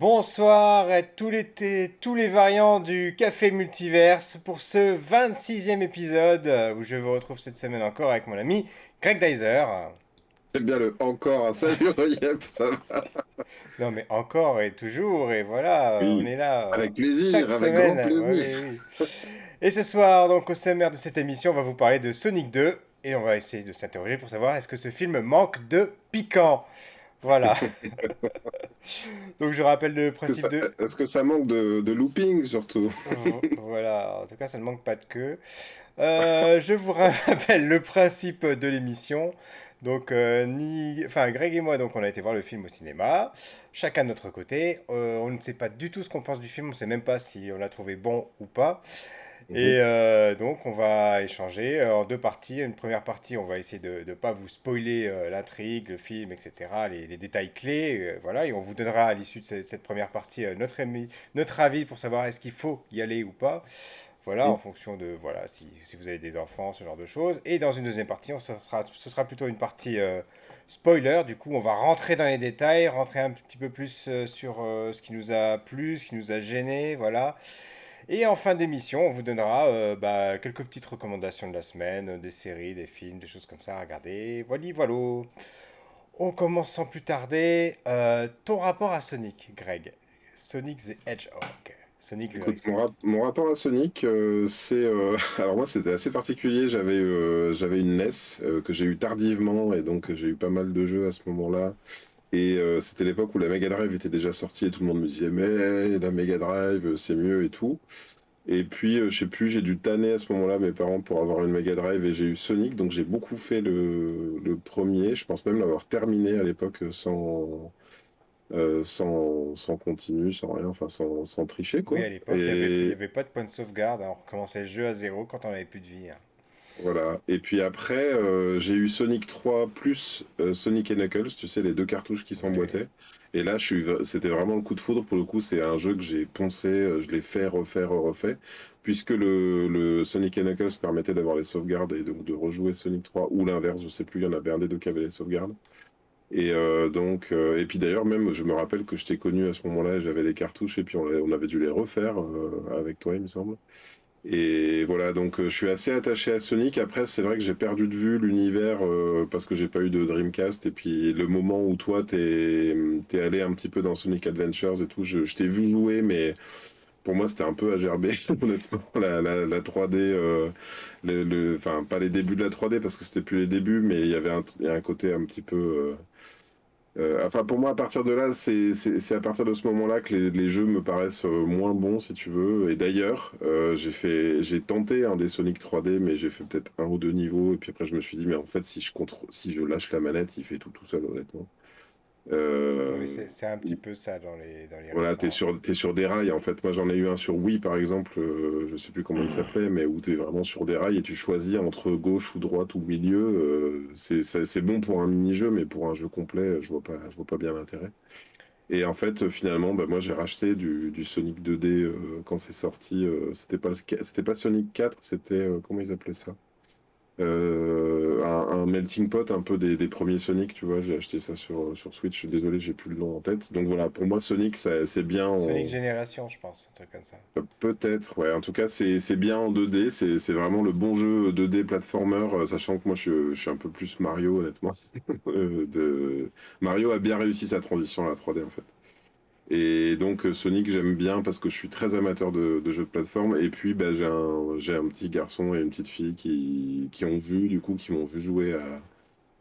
Bonsoir à tous les variants du Café Multiverse pour ce 26e épisode où je vous retrouve cette semaine encore avec mon ami Greg Dyser. J'aime bien le encore un salut Relief, ça va. Non mais encore et toujours et voilà, on Oui, est là avec chaque plaisir, avec grand semaine. Oui, plaisir. oui. Et ce soir, donc au sommaire de cette émission, on va vous parler de Sonic 2 et on va essayer de s'interroger pour savoir est-ce que ce film manque de piquant. Voilà. Donc je rappelle le Est-ce que principe ça, de... est-ce que ça manque de looping surtout? Voilà, en tout cas ça ne manque pas de queue. Je vous rappelle le principe de l'émission. Donc, Greg et moi, donc, on a été voir le film au cinéma, chacun de notre côté. On ne sait pas du tout ce qu'on pense du film, on ne sait même pas si on l'a trouvé bon ou pas. Et Mhm. donc, on va échanger en deux parties. Une première partie, on va essayer de ne pas vous spoiler l'intrigue, le film, etc., les détails clés. Voilà, et on vous donnera à l'issue de cette première partie notre avis pour savoir est-ce qu'il faut y aller ou pas. Voilà, en fonction de voilà si vous avez des enfants, ce genre de choses. Et dans une deuxième partie, ce sera plutôt une partie spoiler. Du coup, on va rentrer dans les détails, rentrer un petit peu plus sur ce qui nous a plu, ce qui nous a gêné, voilà. Et en fin d'émission, on vous donnera quelques petites recommandations de la semaine, des séries, des films, des choses comme ça à regarder. Voilà, voilà. On commence sans plus tarder. Ton rapport à Sonic, Greg. Sonic the Hedgehog. Sonic le Écoute, hérisson. mon rapport à Sonic, c'est... alors moi, c'était assez particulier. J'avais une NES que j'ai eu tardivement et donc j'ai eu pas mal de jeux à ce moment-là. Et c'était l'époque où la Mega Drive était déjà sortie et tout le monde me disait mais la Mega Drive, c'est mieux et tout. Et puis, je sais plus, j'ai dû tanner à ce moment-là mes parents pour avoir une Mega Drive et j'ai eu Sonic, donc j'ai beaucoup fait le premier. Je pense même l'avoir terminé à l'époque sans continu, sans rien, enfin sans tricher, Oui, quoi. à l'époque, il y Et avait pas de point de sauvegarde, hein. On recommençait le jeu à zéro quand on avait plus de vie, hein. voilà. Et puis après, j'ai eu Sonic 3 plus Sonic et Knuckles, tu sais, les deux cartouches qui Oui, oui. s'emboîtaient. Et là, c'était vraiment le coup de foudre. Pour le coup, c'est un jeu que j'ai poncé, je l'ai fait, refait. Puisque le Sonic et Knuckles permettait d'avoir les sauvegardes et donc de rejouer Sonic 3 ou l'inverse, je sais plus, il y en avait un des deux qui avait les sauvegardes. Et et puis d'ailleurs, même, je me rappelle que je t'ai connu à ce moment-là, et j'avais les cartouches, et puis on avait dû les refaire avec toi, il me semble. Et voilà, donc je suis assez attaché à Sonic. Après, c'est vrai que j'ai perdu de vue l'univers parce que j'ai pas eu de Dreamcast. Et puis le moment où toi, t'es allé un petit peu dans Sonic Adventures et tout, je t'ai vu jouer, mais pour moi, c'était un peu à gerber, honnêtement. La 3D, enfin, pas les débuts de la 3D parce que c'était plus les débuts, mais il y a un côté un petit peu. Enfin, pour moi, à partir de là, c'est à partir de ce moment-là que les jeux me paraissent moins bons, si tu veux. Et d'ailleurs, j'ai tenté un des Sonic 3D, mais j'ai fait peut-être un ou deux niveaux. Et puis après, je me suis dit, mais en fait, si je lâche la manette, il fait tout seul, honnêtement. Oui, Euh, c'est un petit peu ça dans les voilà, récents. t'es sur des rails. En fait, moi, j'en ai eu un sur Wii, par exemple. Je sais plus comment il s'appelait, mais où t'es vraiment sur des rails et tu choisis entre gauche ou droite ou milieu. C'est bon pour un mini-jeu, mais pour un jeu complet, je vois pas bien l'intérêt. Et en fait, finalement, bah, moi j'ai racheté du Sonic 2D quand c'est sorti. C'était pas Sonic 4, c'était comment ils appelaient ça? Un melting pot un peu des premiers Sonic, tu vois. J'ai acheté ça sur Switch. Je suis désolé, j'ai plus le nom en tête. Donc voilà, pour moi Sonic, c'est bien Sonic en Génération, je pense, un truc comme ça. peut-être. Ouais, en tout cas, c'est bien en 2D. C'est vraiment le bon jeu 2D platformer, sachant que moi je suis un peu plus Mario, honnêtement. Mario a bien réussi sa transition à la 3D en fait. Et donc Sonic, j'aime bien parce que je suis très amateur de jeux de plateforme. Et puis bah, j'ai un petit garçon et une petite fille qui ont vu, du coup, qui m'ont vu jouer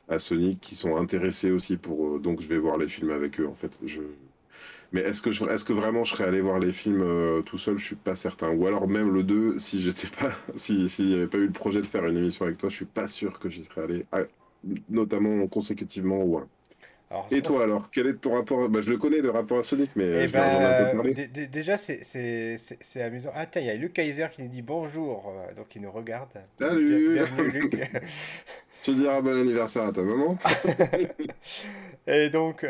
à Sonic, qui sont intéressés aussi pour. Donc je vais voir les films avec eux, en fait. Mais est-ce que vraiment je serais allé voir les films tout seul? Je suis pas certain. Ou alors même le 2 si j'étais pas, s'il n'y avait pas eu le projet de faire une émission avec toi, je suis pas sûr que j'y serais allé, notamment consécutivement au 1. Alors, Et toi alors, quel est ton rapport? Bah, je le connais le rapport à Sonic, mais eh j'en ai un peu ben, parlé. déjà, c'est amusant. Ah, tiens, il y a Luc Kaiser qui nous dit bonjour, donc il nous regarde. Salut! Bienvenue, Luc. Tu diras bon anniversaire à ta maman? Et donc,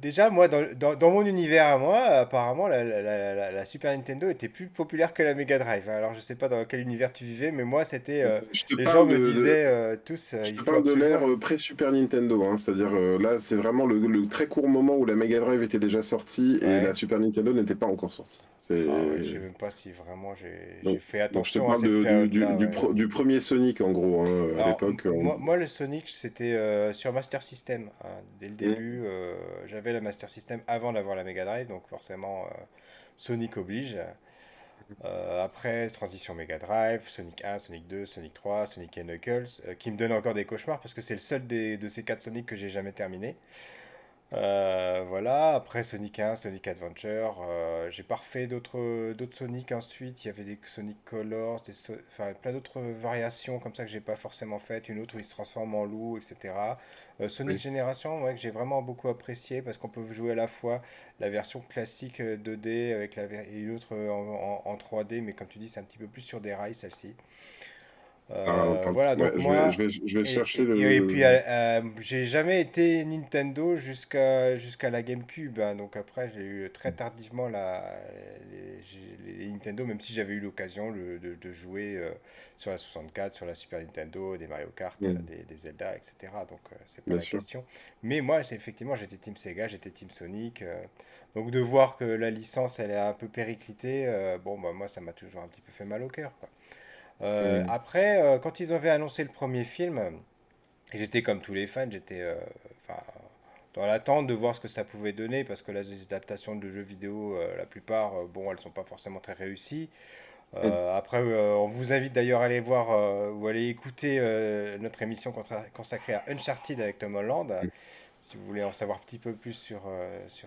déjà, moi, dans mon univers à moi, apparemment, la Super Nintendo était plus populaire que la Mega Drive. Alors, je sais pas dans quel univers tu vivais, mais moi, c'était. Je te Les gens parle me disaient tous, je il te faut parle de absolument. l'ère pré-Super Nintendo, hein, c'est-à-dire là, c'est vraiment le très court moment où la Mega Drive était déjà sortie et la Ouais. Super Nintendo n'était pas encore sortie. Ah ouais, je sais même pas si vraiment j'ai Donc, fait donc je te attention à parle cette période-là. Ouais. du premier Sonic en gros, hein, à Alors, l'époque. moi, le Sonic, c'était sur Master System, hein. Dès le Mm. début, j'avais la Master System avant d'avoir la Mega Drive, donc forcément, Sonic oblige. Après, transition Mega Drive, Sonic 1, Sonic 2, Sonic 3, Sonic et Knuckles, qui me donne encore des cauchemars parce que c'est le seul de ces 4 Sonic que j'ai jamais terminé. Voilà, après Sonic 1, Sonic Adventure, j'ai pas refait d'autres Sonic ensuite. Il y avait des Sonic Colors, enfin plein d'autres variations comme ça que j'ai pas forcément faites. Une autre où il se transforme en loup, etc. Sonic Oui. Génération, ouais, que j'ai vraiment beaucoup apprécié parce qu'on peut jouer à la fois la version classique 2D avec et une autre en 3D, mais comme tu dis, c'est un petit peu plus sur des rails celle-ci. Voilà, Ouais, donc moi, je vais chercher et puis j'ai jamais été Nintendo jusqu'à la GameCube, hein. Donc après, j'ai eu très tardivement les Nintendo, même si j'avais eu l'occasion de jouer sur la 64, sur la Super Nintendo, des Mario Kart, Mm, des Zelda, etc. Donc c'est pas bien la sûr. question. Mais moi, effectivement, j'étais Team Sega, j'étais Team Sonic. Donc de voir que la licence, elle est un peu périclitée, bon, bah, moi, ça m'a toujours un petit peu fait mal au cœur, quoi. Mm. Après, quand ils avaient annoncé le premier film, j'étais comme tous les fans, j'étais enfin, dans l'attente de voir ce que ça pouvait donner, parce que là, les adaptations de jeux vidéo, la plupart, bon, elles sont pas forcément très réussies. Mm. Après, on vous invite d'ailleurs à aller voir ou aller écouter notre émission consacrée à Uncharted avec Tom Holland, si vous voulez en savoir un petit peu plus sur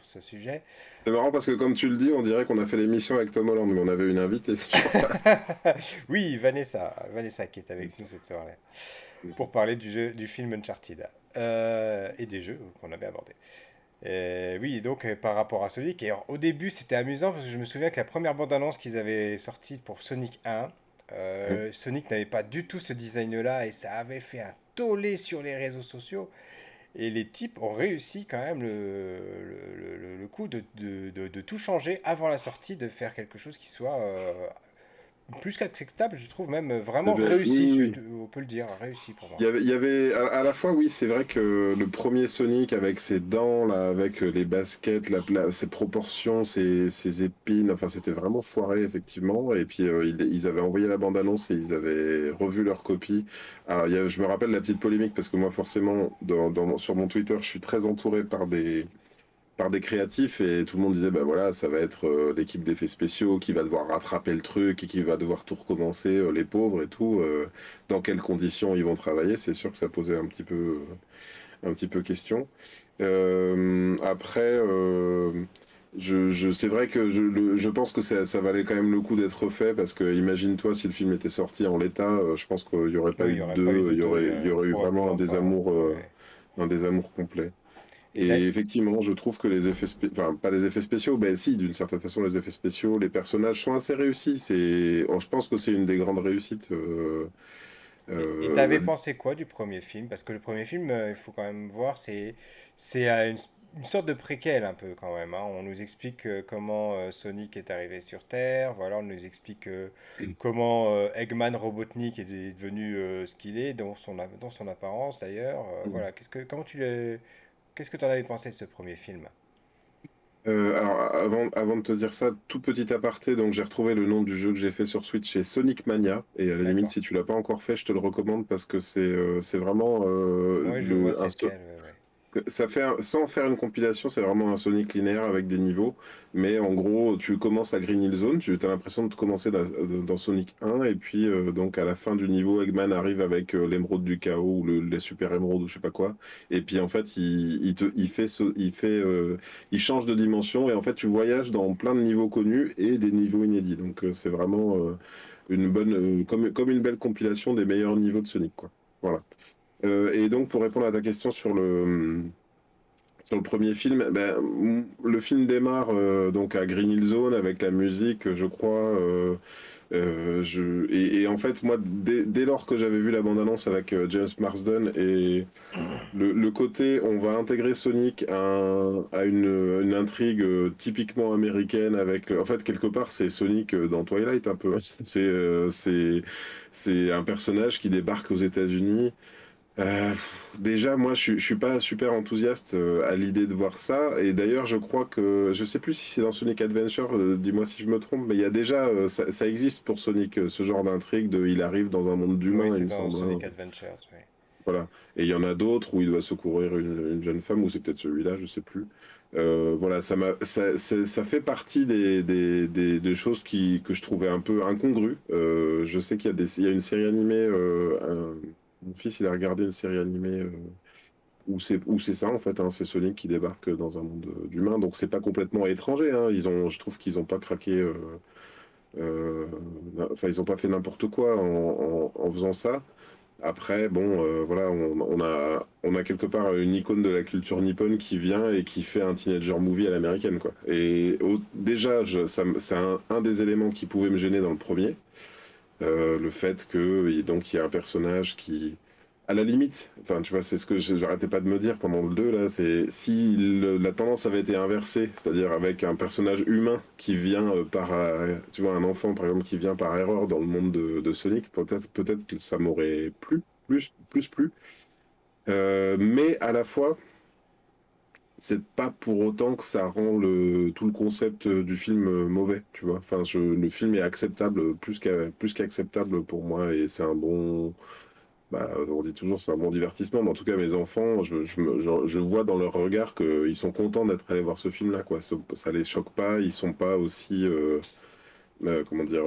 ce sujet. C'est marrant parce que comme tu le dis, on dirait qu'on a fait l'émission avec Tom Holland, mais on avait une invitée ce jour-là. Oui, Vanessa qui est avec nous cette soirée, pour parler du film Uncharted et des jeux qu'on avait abordés. Oui, donc par rapport à Sonic, et alors, au début c'était amusant parce que je me souviens que la première bande-annonce qu'ils avaient sortie pour Sonic 1, Mm. Sonic n'avait pas du tout ce design-là et ça avait fait un tollé sur les réseaux sociaux. Et les types ont réussi quand même le coup de tout changer avant la sortie, de faire quelque chose qui soit plus qu'acceptable, je trouve même vraiment Oui, réussi, oui, oui. on peut le dire, réussi pour moi. Il y avait à la fois, oui, c'est vrai que le premier Sonic avec ses dents, là, avec les baskets, ses proportions, ses épines, enfin, c'était vraiment foiré, effectivement. Et puis, ils avaient envoyé la bande-annonce et ils avaient revu leur copie. Alors, je me rappelle la petite polémique parce que moi, forcément, sur mon Twitter, je suis très entouré par des créatifs et tout le monde disait bah voilà ça va être l'équipe d'effets spéciaux qui va devoir rattraper le truc et qui va devoir tout recommencer les pauvres et tout dans quelles conditions ils vont travailler, c'est sûr que ça posait un petit peu question. Après c'est vrai que je pense que ça valait quand même le coup d'être fait parce que imagine-toi si le film était sorti en l'état, je pense qu'il n'y aurait pas Oui, il eu n'y de aurait pas eu deux, de deux, il y aurait eu vraiment probablement pas. Ouais. un désamour complet. Et là, Et effectivement, je trouve que les effets enfin, pas les effets spéciaux, ben si, d'une certaine façon, les effets spéciaux, les personnages sont assez réussis. Je pense que c'est une des grandes réussites. et t'avais Euh, pensé quoi du premier film? Parce que le premier film, il faut quand même voir, c'est une sorte de préquel un peu quand même, hein. On nous explique comment Sonic est arrivé sur Terre, voilà, on nous explique comment Eggman Robotnik est devenu ce qu'il est, dans son apparence d'ailleurs. Voilà, qu'est-ce que t'en avais pensé de ce premier film? alors, avant de te dire ça, tout petit aparté, donc j'ai retrouvé le nom du jeu que j'ai fait sur Switch, c'est Sonic Mania. Et à la limite, D'accord. si tu l'as pas encore fait, je te le recommande parce que c'est vraiment Ouais, je vois c'est lequel. Ouais, ouais. Ça fait sans faire une compilation, c'est vraiment un Sonic linéaire avec des niveaux. Mais en gros, tu commences à Green Hill Zone, tu as l'impression de commencer dans Sonic 1, et puis donc à la fin du niveau, Eggman arrive avec l'émeraude du chaos ou les super émeraudes ou je sais pas quoi. Et puis en fait, il change de dimension, et en fait, tu voyages dans plein de niveaux connus et des niveaux inédits. Donc c'est vraiment une comme une belle compilation des meilleurs niveaux de Sonic, quoi. Voilà. Et donc, pour répondre à ta question Sur le premier film, ben, le film démarre donc à Green Hill Zone avec la musique, je crois. Et en fait, moi, dès lors que j'avais vu la bande-annonce avec James Marsden et le côté, on va intégrer Sonic à une intrigue typiquement américaine avec, en fait, quelque part, c'est Sonic dans Twilight un peu. C'est un personnage qui débarque aux États-Unis. Déjà, moi, je suis pas super enthousiaste à l'idée de voir ça. Et d'ailleurs, je crois que, je sais plus si c'est dans Sonic Adventure, dis-moi si je me trompe, mais il y a déjà, ça existe pour Sonic, ce genre d'intrigue de, il arrive dans un monde Oui, d'humains, il c'est me dans semble, hein. Sonic Adventures, oui. Voilà. Et il y en a d'autres où il doit secourir une jeune femme, ou c'est peut-être celui-là, je sais plus. Voilà, ça fait partie des choses que je trouvais un peu incongrues. Je sais il y a une série animée, mon fils, il a regardé une série animée où c'est ça, en fait, hein, c'est Sonic qui débarque dans un monde d'humains, donc c'est pas complètement étranger, hein. Je trouve qu'ils ont pas craqué, euh, enfin, ils ont pas fait n'importe quoi en faisant ça. Après, bon, voilà, on a quelque part une icône de la culture nippone qui vient et qui fait un teenager movie à l'américaine, quoi. Et déjà, c'est un des éléments qui pouvait me gêner dans le premier, le fait que donc il y a un personnage qui, à la limite, enfin, tu vois, c'est ce que j'arrêtais pas de me dire pendant le 2 là, c'est si la tendance avait été inversée, c'est-à-dire avec un personnage humain qui vient tu vois, un enfant par exemple qui vient par erreur dans le monde de Sonic, peut-être que ça m'aurait plu. Mais à la fois, c'est pas pour autant que ça rend tout le concept du film mauvais, tu vois. Enfin, le film est acceptable, plus qu'acceptable pour moi, et c'est un bon. Bah, on dit toujours c'est un bon divertissement, mais en tout cas, mes enfants, je vois dans leur regard qu'ils sont contents d'être allés voir ce film-là, quoi. Ça les choque pas, ils sont pas aussi, comment dire,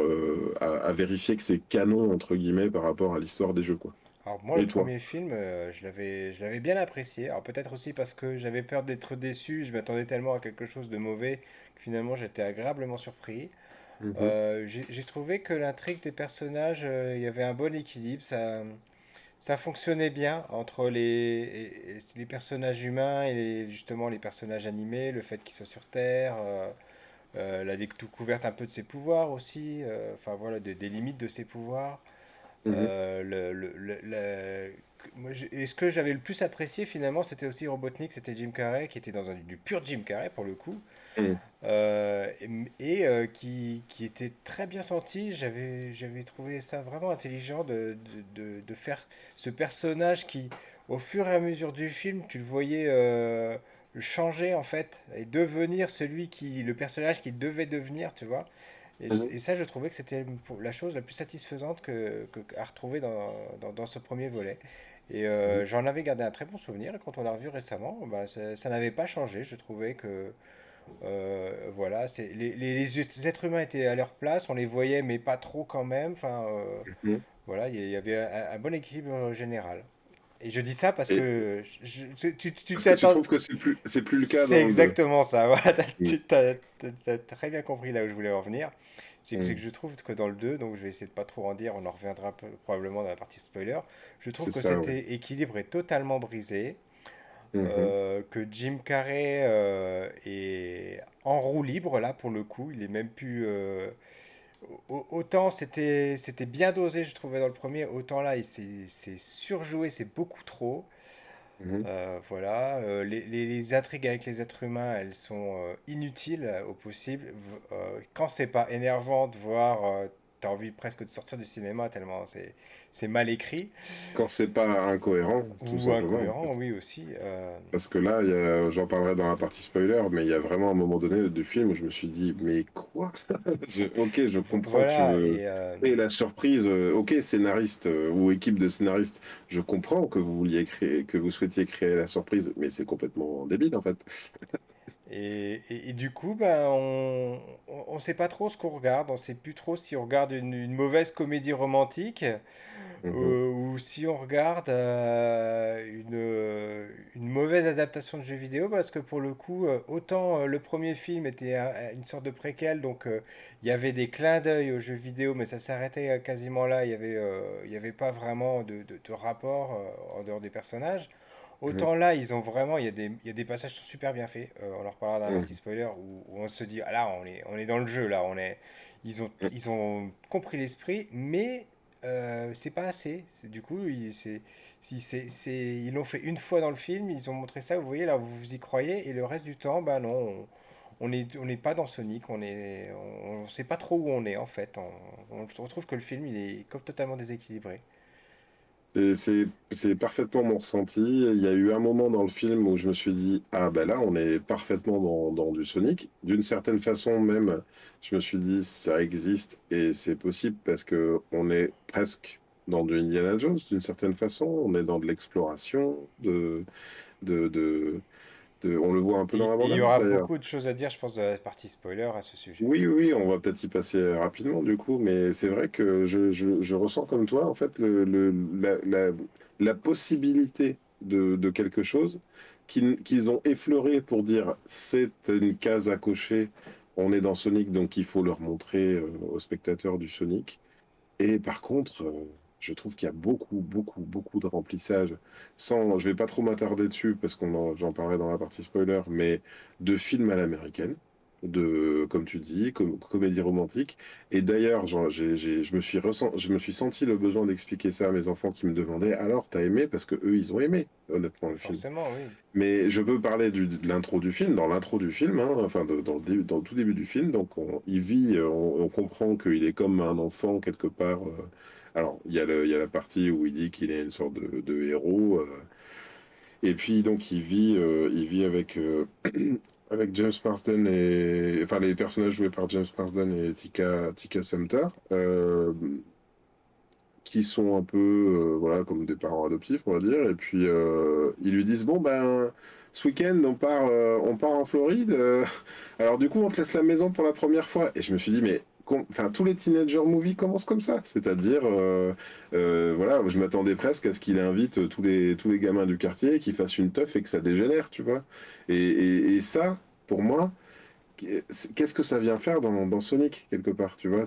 à vérifier que c'est canon, entre guillemets, par rapport à l'histoire des jeux, quoi. Alors moi, le Et toi? premier film, je l'avais bien apprécié. Alors peut-être aussi parce que j'avais peur d'être déçu, je m'attendais tellement à quelque chose de mauvais que finalement j'étais agréablement surpris. Mhm. J'ai trouvé que l'intrigue des personnages, il y avait un bon équilibre, ça fonctionnait bien entre les personnages humains et justement les personnages animés, le fait qu'ils soient sur Terre, la découverte un peu de ses pouvoirs aussi, enfin voilà, des limites de ses pouvoirs. Mhm. Et ce que j'avais le plus apprécié finalement, c'était aussi Robotnik, c'était Jim Carrey, qui était dans du pur Jim Carrey pour le coup, Mhm. qui était très bien senti. J'avais trouvé ça vraiment intelligent de faire ce personnage qui, au fur et à mesure du film, tu le voyais changer en fait et devenir le personnage qu'il devait devenir, tu vois. Et Mhm. ça, je trouvais que c'était la chose la plus satisfaisante à retrouver dans ce premier volet. Et Mhm. j'en avais gardé un très bon souvenir. Et quand on l'a revu récemment, bah, ça n'avait pas changé. Je trouvais que voilà, les êtres humains étaient à leur place, on les voyait, mais pas trop quand même. Enfin, Mhm. voilà, il y avait un bon équilibre général. Et je dis ça parce Et que tu est-ce que tu t'attends. trouves que c'est plus le cas C'est dans le 2? exactement ça. Voilà, Mhm. t'as très bien compris là où je voulais en venir. C'est que Mhm. je trouve que dans le 2, donc je vais essayer de pas trop en dire, on en reviendra probablement dans la partie spoiler. Je trouve C'est que ça, cet ouais. équilibre est totalement brisé, Mhm. que Jim Carrey est en roue libre là pour le coup. Il est même plus. Autant c'était bien dosé, je trouvais dans le premier, autant là c'est surjoué, c'est beaucoup trop. Mhm. Voilà, les intrigues avec les êtres humains, elles sont inutiles au possible. Quand c'est pas énervant de voir, t'as envie presque de sortir du cinéma tellement c'est mal écrit Quand c'est pas incohérent, tout ou simplement, en incohérent, fait. oui aussi. Parce que là, j'en parlerai dans la partie spoiler, mais il y a vraiment un moment donné du film où je me suis dit, mais quoi? Ok, je comprends que tu Voilà, veux créer la surprise. Ok, scénariste ou équipe de scénaristes, je comprends que vous vouliez créer, que vous souhaitiez créer la surprise, mais c'est complètement débile en fait. et du coup, ben, on sait pas trop ce qu'on regarde, on sait plus trop si on regarde une mauvaise comédie romantique. Mhm. Ou si on regarde une mauvaise adaptation de jeu vidéo, parce que pour le coup, autant le premier film était une sorte de préquel, donc il y avait des clins d'œil aux jeux vidéo, mais ça s'arrêtait quasiment là, il y avait pas vraiment de rapport en dehors des personnages. Mhm. Autant là, ils ont vraiment, il y a des passages qui sont super bien faits. On en reparlera dans la partie Mhm. spoiler où on se dit, ah là, on est dans le jeu, là, ils ont compris l'esprit, mais c'est pas assez. Du coup, ils l'ont fait une fois dans le film, ils ont montré ça, vous voyez, là, vous y croyez, et le reste du temps, bah non, on n'est pas dans Sonic, on sait pas trop où on est, en fait. On trouve que le film, il est comme totalement déséquilibré. C'est parfaitement mon ressenti. Il y a eu un moment dans le film où je me suis dit, ah ben là, on est parfaitement dans du Sonic. D'une certaine façon même, je me suis dit, ça existe et c'est possible parce que on est presque dans du Indiana Jones d'une certaine façon. On est dans de l'exploration, de, de, on le voit un peu dans la Et il y bande-annonce aura d'ailleurs. beaucoup de choses à dire, je pense, de la partie spoiler à ce sujet. Oui, oui, on va peut-être y passer rapidement du coup, mais c'est vrai que je ressens comme toi, en fait, la possibilité de quelque chose qu'ils ont effleuré pour dire c'est une case à cocher, on est dans Sonic, donc il faut leur montrer aux spectateurs du Sonic. Et par contre, je trouve qu'il y a beaucoup, beaucoup, beaucoup de remplissage. Je vais pas trop m'attarder dessus parce j'en parlerai dans la partie spoiler, mais de films à l'américaine, comme tu dis, comédie romantique. Et d'ailleurs, je me suis senti le besoin d'expliquer ça à mes enfants qui me demandaient, alors, t'as aimé? Parce que eux, ils ont aimé, honnêtement, le film. Forcément, oui. Mais je peux parler de l'intro du film. Dans l'intro du film, hein, enfin dans le tout début du film, donc il vit, on comprend qu'il est comme un enfant quelque part. Alors il y a la partie où il dit qu'il est une sorte de héros, et puis donc il vit avec avec James Marsden et enfin les personnages joués par James Marsden et Tika Sumpter. Qui sont un peu voilà, comme des parents adoptifs, on va dire. Et puis ils lui disent, bon ben ce week-end on part en Floride. Alors du coup on te laisse la maison pour la première fois. Et je me suis dit, mais enfin tous les teenager movies commencent comme ça, c'est-à-dire voilà, je m'attendais presque à ce qu'il invite tous les gamins du quartier, qu'il fasse une teuf et que ça dégénère, tu vois. Et ça, pour moi, qu'est-ce que ça vient faire dans Sonic, quelque part, tu vois?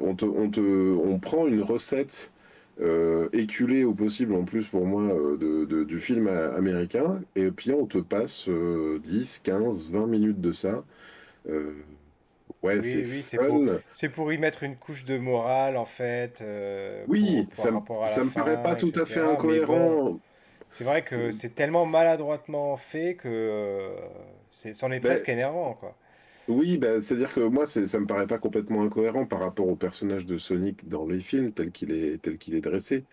On prend une recette éculée au possible, en plus pour moi, du film américain, et puis on te passe 10, 15, 20 minutes de ça. Euh, ouais, c'est Oui, oui, fun. c'est pour y mettre une couche de morale, en fait, Oui, par rapport à la ça me paraît pas fin, tout à fait etc. Mais bon, incohérent. c'est vrai C'est- que c'est tellement maladroitement fait que c'en est ben, presque énervant, quoi. oui, ben, c'est-à-dire que moi, ça me paraît pas complètement incohérent par rapport au personnage de Sonic dans les films, tel qu'il est dressé.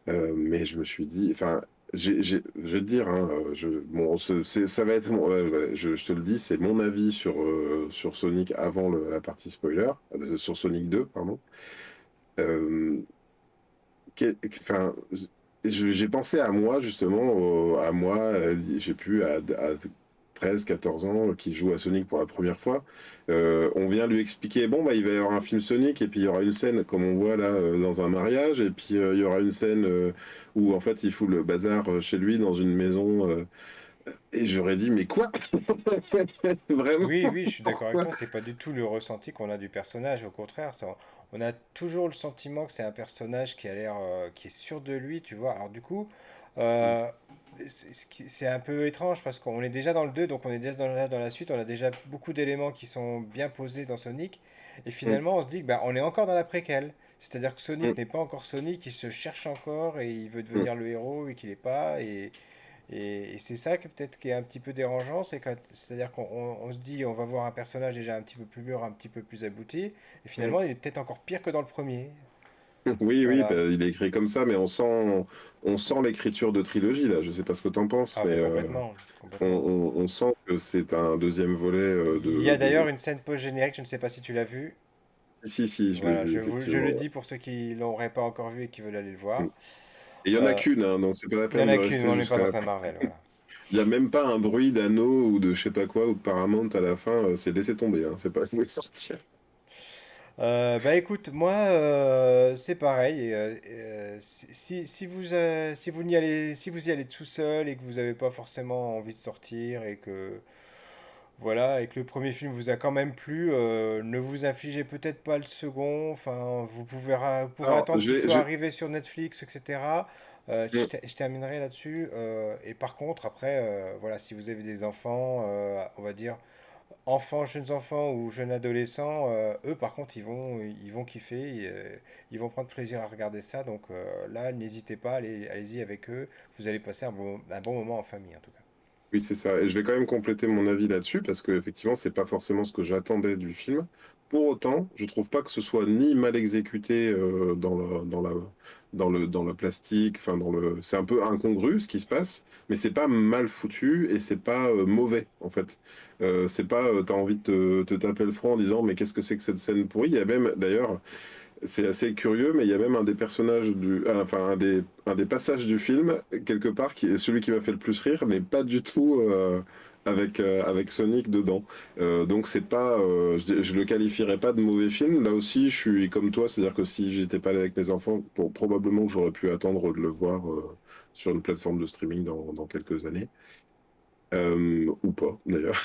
Mais je me suis dit, enfin, je vais te dire, hein, bon, ça va être, je te le dis, c'est mon avis sur Sonic avant la partie spoiler, sur Sonic 2, pardon. Euh, enfin, j'ai pensé à moi, justement, à moi, j'ai pu, à 13, 14 ans, qui joue à Sonic pour la première fois. On vient lui expliquer, bon, bah, il va y avoir un film Sonic, et puis il y aura une scène, comme on voit là, dans un mariage, et puis il y aura une scène où, en fait, il fout le bazar chez lui, dans une maison. Et j'aurais dit, mais quoi? Vraiment? Oui, oui, je suis d'accord avec Pourquoi? toi, c'est pas du tout le ressenti qu'on a du personnage, au contraire, on a toujours le sentiment que c'est un personnage qui a l'air, qui est sûr de lui, tu vois. Alors du coup, euh, c'est un peu étrange parce qu'on est déjà dans le 2, donc on est déjà dans la suite, on a déjà beaucoup d'éléments qui sont bien posés dans Sonic, et Mm, finalement on se dit que bah, on est encore dans la préquelle. C'est-à-dire que Sonic mm, n'est pas encore Sonic, il se cherche encore et il veut mm. devenir le héros et qu'il n'est pas. Et c'est ça qui peut-être qui est un petit peu dérangeant, c'est-à-dire qu'on se dit on va voir un personnage déjà un petit peu plus mûr, un petit peu plus abouti, et Mm. finalement il est peut-être encore pire que dans le premier. Oui, oui, Voilà. bah, il est écrit comme ça, mais on sent l'écriture de trilogie, là. Je sais pas ce que t'en penses, Ah mais ben complètement, complètement. on sent que c'est un deuxième volet Il y a d'ailleurs une scène post-générique, je ne sais pas si tu l'as vue. Si, si, je l'ai Voilà, vu, je effectivement. le dis pour ceux qui l'auraient pas encore vu et qui veulent aller le Ouais. voir. Et il y en a Euh, qu'une, hein, donc c'est pas la il n'y en peine de a qu'une, rester on n'est pas jusqu'à la dans un fin. Marvel, voilà. Il y a même pas un bruit d'anneau ou de je sais pas quoi, ou de Paramount à la fin, c'est laissé tomber, hein, c'est pas vous sortir. Bah écoute, moi c'est pareil. Si vous n'y allez, si vous y allez tout seul et que vous n'avez pas forcément envie de sortir et que voilà et que le premier film vous a quand même plu, ne vous infligez peut-être pas le second. Enfin, vous pourrez Alors, attendre qu'il soit arrivé sur Netflix, etc. Mm. Je terminerai là-dessus. Et par contre, après, voilà, si vous avez des enfants, on va dire enfants, jeunes enfants ou jeunes adolescents, eux, par contre, ils vont kiffer, ils vont prendre plaisir à regarder ça. Donc là, n'hésitez pas, allez-y avec eux. Vous allez passer un bon moment en famille, en tout cas. Oui, c'est ça. Et je vais quand même compléter mon avis là-dessus parce que effectivement, c'est pas forcément ce que j'attendais du film. Pour autant, je trouve pas que ce soit ni mal exécuté dans le plastique. Enfin, c'est un peu incongru ce qui se passe, mais c'est pas mal foutu et c'est pas mauvais en fait. C'est pas, t'as envie de te taper le front en disant mais qu'est-ce que c'est que cette scène pourrie. Il y a même d'ailleurs c'est assez curieux, mais il y a même un des personnages enfin un des passages du film quelque part qui est celui qui m'a fait le plus rire n'est pas du tout avec Sonic dedans. Donc c'est pas, je le qualifierais pas de mauvais film. Là aussi, je suis comme toi, c'est-à-dire que si j'étais pas allé avec mes enfants, probablement que j'aurais pu attendre de le voir sur une plateforme de streaming dans quelques années. Ou pas d'ailleurs,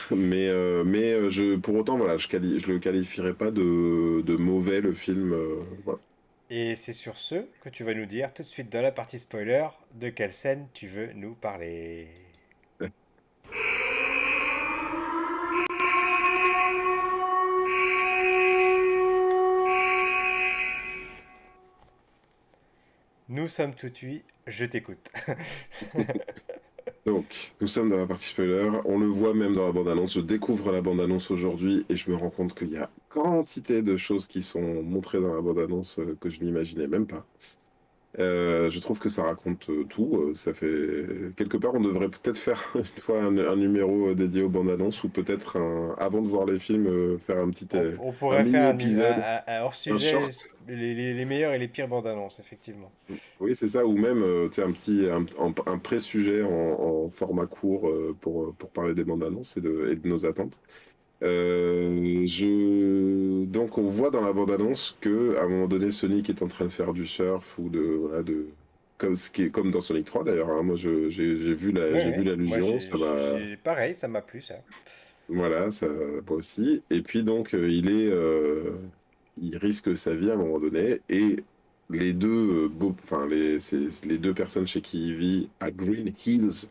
pour autant voilà, je le qualifierais pas de mauvais le film, voilà. Et c'est sur ce que tu vas nous dire tout de suite dans la partie spoiler de quelle scène tu veux nous parler. Nous sommes tout oui, je t'écoute. Donc, nous sommes dans la partie spoiler. On le voit même dans la bande-annonce. Je découvre la bande-annonce aujourd'hui et je me rends compte qu'il y a quantité de choses qui sont montrées dans la bande-annonce que je n'imaginais même pas. Je trouve que ça raconte tout. Ça fait quelque part, on devrait peut-être faire une fois un numéro dédié aux bandes annonces ou peut-être avant de voir les films faire On un pourrait mini faire épisode, un un hors-sujet, short. les meilleurs et les pires bandes annonces, effectivement. Oui, c'est ça, ou même tu sais, un pré-sujet en format court pour parler des bandes annonces et de nos attentes. Donc on voit dans la bande-annonce que à un moment donné Sonic est en train de faire du surf ou comme ce qui est comme dans Sonic 3 d'ailleurs, hein. Moi Ouais, j'ai vu ouais. Moi, l'allusion, ça m'a pareil, ça m'a plu, ça. voilà, ça moi aussi. Et puis donc il risque sa vie à un moment donné et les deux enfin les deux personnes chez qui il vit à Green Hills.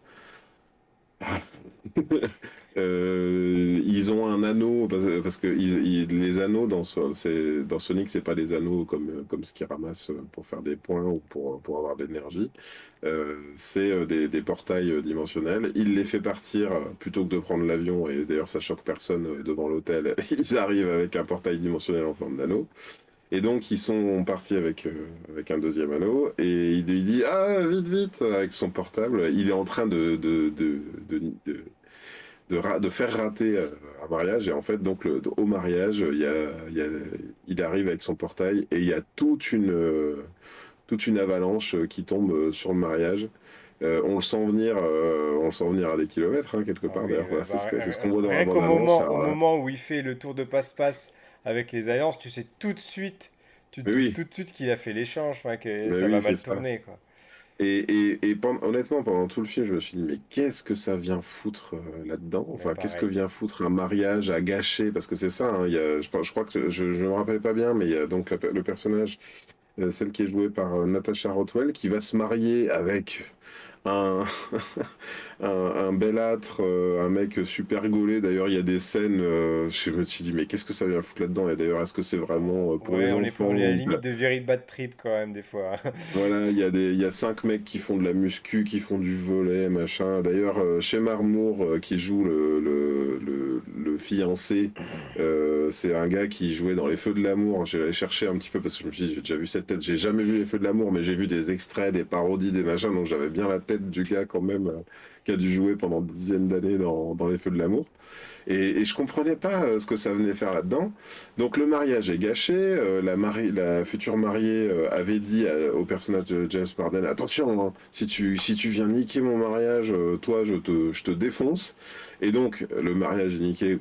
Ils ont un anneau parce que les anneaux dans Sonic, c'est pas les anneaux comme ce qu'ils ramassent pour faire des points ou pour avoir de l'énergie. C'est des portails dimensionnels. Il les fait partir plutôt que de prendre l'avion et d'ailleurs ça choque personne devant l'hôtel. Ils arrivent avec un portail dimensionnel en forme d'anneau. Et donc ils sont partis avec un deuxième anneau et il lui dit ah vite vite avec son portable. Il est en train de, de faire rater un mariage. Et en fait, donc, au mariage, il arrive avec son portail et il y a toute une avalanche qui tombe sur le mariage. On le sent venir à des kilomètres, hein, quelque Ah part. oui, D'ailleurs, voilà, c'est ce qu'on voit dans la rien bande-annonce. au Alors là, moment où il fait le tour de passe-passe avec les alliances, tu sais tout de suite, tu te mais doutes oui, tout de suite qu'il a fait l'échange, enfin, que mais ça va oui, c'est mal ça. tourner, quoi. Honnêtement, pendant tout le film, je me suis dit, mais qu'est-ce que ça vient foutre là-dedans? Mais Enfin, qu'est-ce que pareil. vient foutre un mariage à gâcher? Parce que c'est ça, hein, je crois que je me rappelle pas bien, mais il y a donc le personnage, celle qui est jouée par Natasha Rothwell, qui va se marier avec un, un bel âtre, un mec super gaulé. D'ailleurs, il y a des scènes, je me suis dit, mais qu'est-ce que ça vient foutre là-dedans? Et d'ailleurs, est-ce que c'est vraiment pour Ouais, les enfants on est à la ou limite de very bad trip quand même, des fois. voilà, il y a cinq mecs qui font de la muscu, qui font du volley, machin. D'ailleurs, chez Marmour, qui joue le fiancé, c'est un gars qui jouait dans Les Feux de l'amour. J'ai allé chercher un petit peu parce que je me suis dit, j'ai déjà vu cette tête. J'ai jamais vu Les Feux de l'amour, mais j'ai vu des extraits, des parodies, des machins. Donc j'avais bien la tête du gars quand même, qui a dû jouer pendant des dizaines d'années dans Les Feux de l'amour. Et je comprenais pas ce que ça venait faire là-dedans. Donc le mariage est gâché. La future mariée avait dit au personnage de James Marsden, attention, hein, si tu viens niquer mon mariage, toi je te défonce. Et donc le mariage est niqué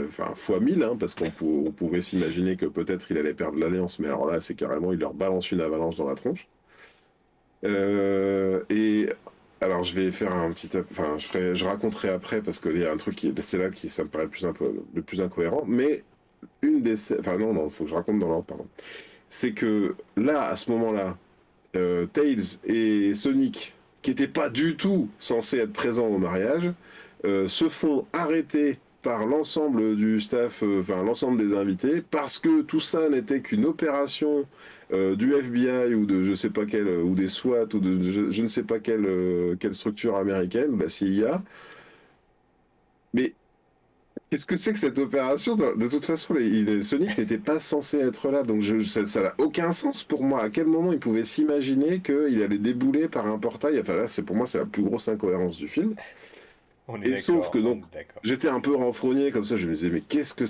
enfin, fois 1000, hein, parce on pouvait s'imaginer que peut-être il allait perdre l'alliance, mais alors là c'est carrément il leur balance une avalanche dans la tronche. Et alors, je vais faire un petit, enfin, je raconterai après parce qu'il y a un truc c'est là qui, ça me paraît le plus incohérent. Mais enfin non, non, il faut que je raconte dans l'ordre, pardon. C'est que là, à ce moment-là, Tails et Sonic, qui n'étaient pas du tout censés être présents au mariage, se font arrêter par l'ensemble du staff, enfin l'ensemble des invités, parce que tout ça n'était qu'une opération du FBI ou de je sais pas quelle, ou des SWAT ou de je ne sais pas quelle structure américaine, la CIA. Mais qu'est-ce que c'est que cette opération? De toute façon, Sonic n'était pas censé être là, donc ça n'a aucun sens pour moi. À quel moment il pouvait s'imaginer qu'il allait débouler par un portail? Enfin là, pour moi, c'est la plus grosse incohérence du film. On est Et sauf que d'accord, on donc, est d'accord. j'étais un peu renfrogné comme ça, je me disais, mais qu'est-ce que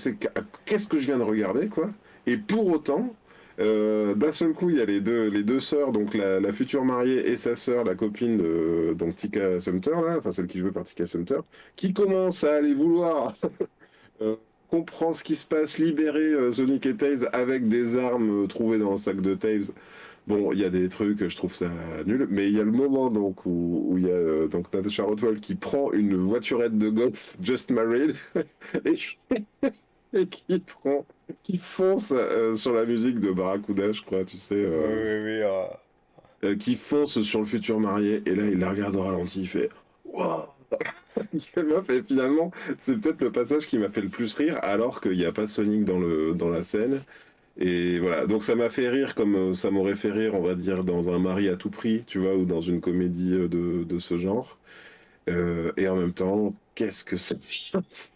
je viens de regarder, quoi? Et pour autant, d'un seul coup, il y a les deux sœurs, donc la future mariée et sa sœur, la copine de donc Tika Sumpter, là, enfin celle qui jouait par Tika Sumpter, qui commence à aller vouloir euh, comprendre ce qui se passe, libérer Sonic et Tails avec des armes trouvées dans le sac de Tails. Bon, il y a des trucs, je trouve ça nul, mais il y a le moment donc où il y a donc Natasha Rothwell qui prend une voiturette de golf Just Married et, qui fonce sur la musique de Barracuda, je crois, tu sais, Oui, oui, oui. qui fonce sur le futur marié et là il la regarde au ralenti, il fait Waouh! Quelle meuf, et finalement, c'est peut-être le passage qui m'a fait le plus rire, alors qu'il n'y a pas Sonic dans la scène. Et voilà, donc ça m'a fait rire comme ça m'aurait fait rire, on va dire, dans un mari à tout prix, tu vois, ou dans une comédie de ce genre. Et en même temps, qu'est-ce que c'est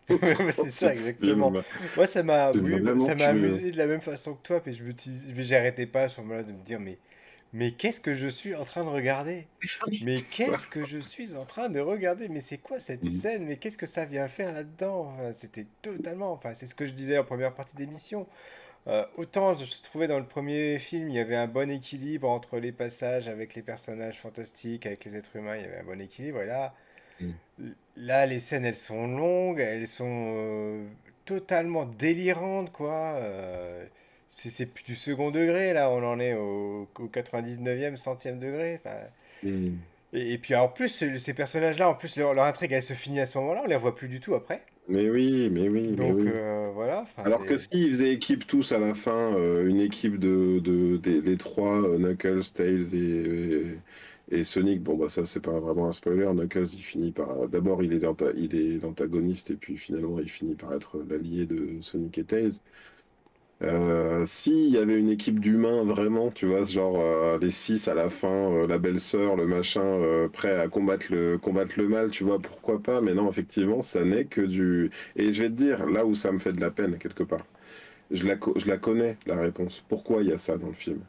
Ouais, dans c'est ce ça, exactement. film? Moi, ça m'a, C'est oui, vraiment ça m'a curieux. amusé de la même façon que toi, puis j'arrêtais pas à ce moment-là de me dire, mais qu'est-ce que je suis en train de regarder? Mais Ça. qu'est-ce que je suis en train de regarder? Mais c'est quoi cette scène? Mais qu'est-ce que ça vient faire là-dedans? Enfin, c'était totalement, enfin, c'est ce que je disais en première partie d'émission. Autant je trouvais dans le premier film, il y avait un bon équilibre entre les passages avec les personnages fantastiques, avec les êtres humains, il y avait un bon équilibre. Et là, les scènes, elles sont longues, elles sont totalement délirantes, quoi. C'est plus du second degré, là, on en est au 99e, centième degré. Enfin, Mm. et puis en plus, ces personnages-là, en plus, leur intrigue, elle se finit à ce moment-là, on les revoit plus du tout après. Mais oui, mais oui, mais Donc oui. voilà, enfin, Alors que c'est... si ils faisaient équipe tous à la fin, une équipe les trois, Knuckles, Tails et Sonic, bon bah ça c'est pas vraiment un spoiler, Knuckles il finit par... D'abord il est l'antagoniste et puis finalement il finit par être l'allié de Sonic et Tails. S'il y avait une équipe d'humains vraiment, tu vois, genre les six à la fin, la belle-sœur, le machin, prêt à combattre le mal, tu vois, pourquoi pas, mais non, effectivement, ça n'est que du... Et je vais te dire, là où ça me fait de la peine, quelque part, je la connais, la réponse. Pourquoi il y a ça dans le film?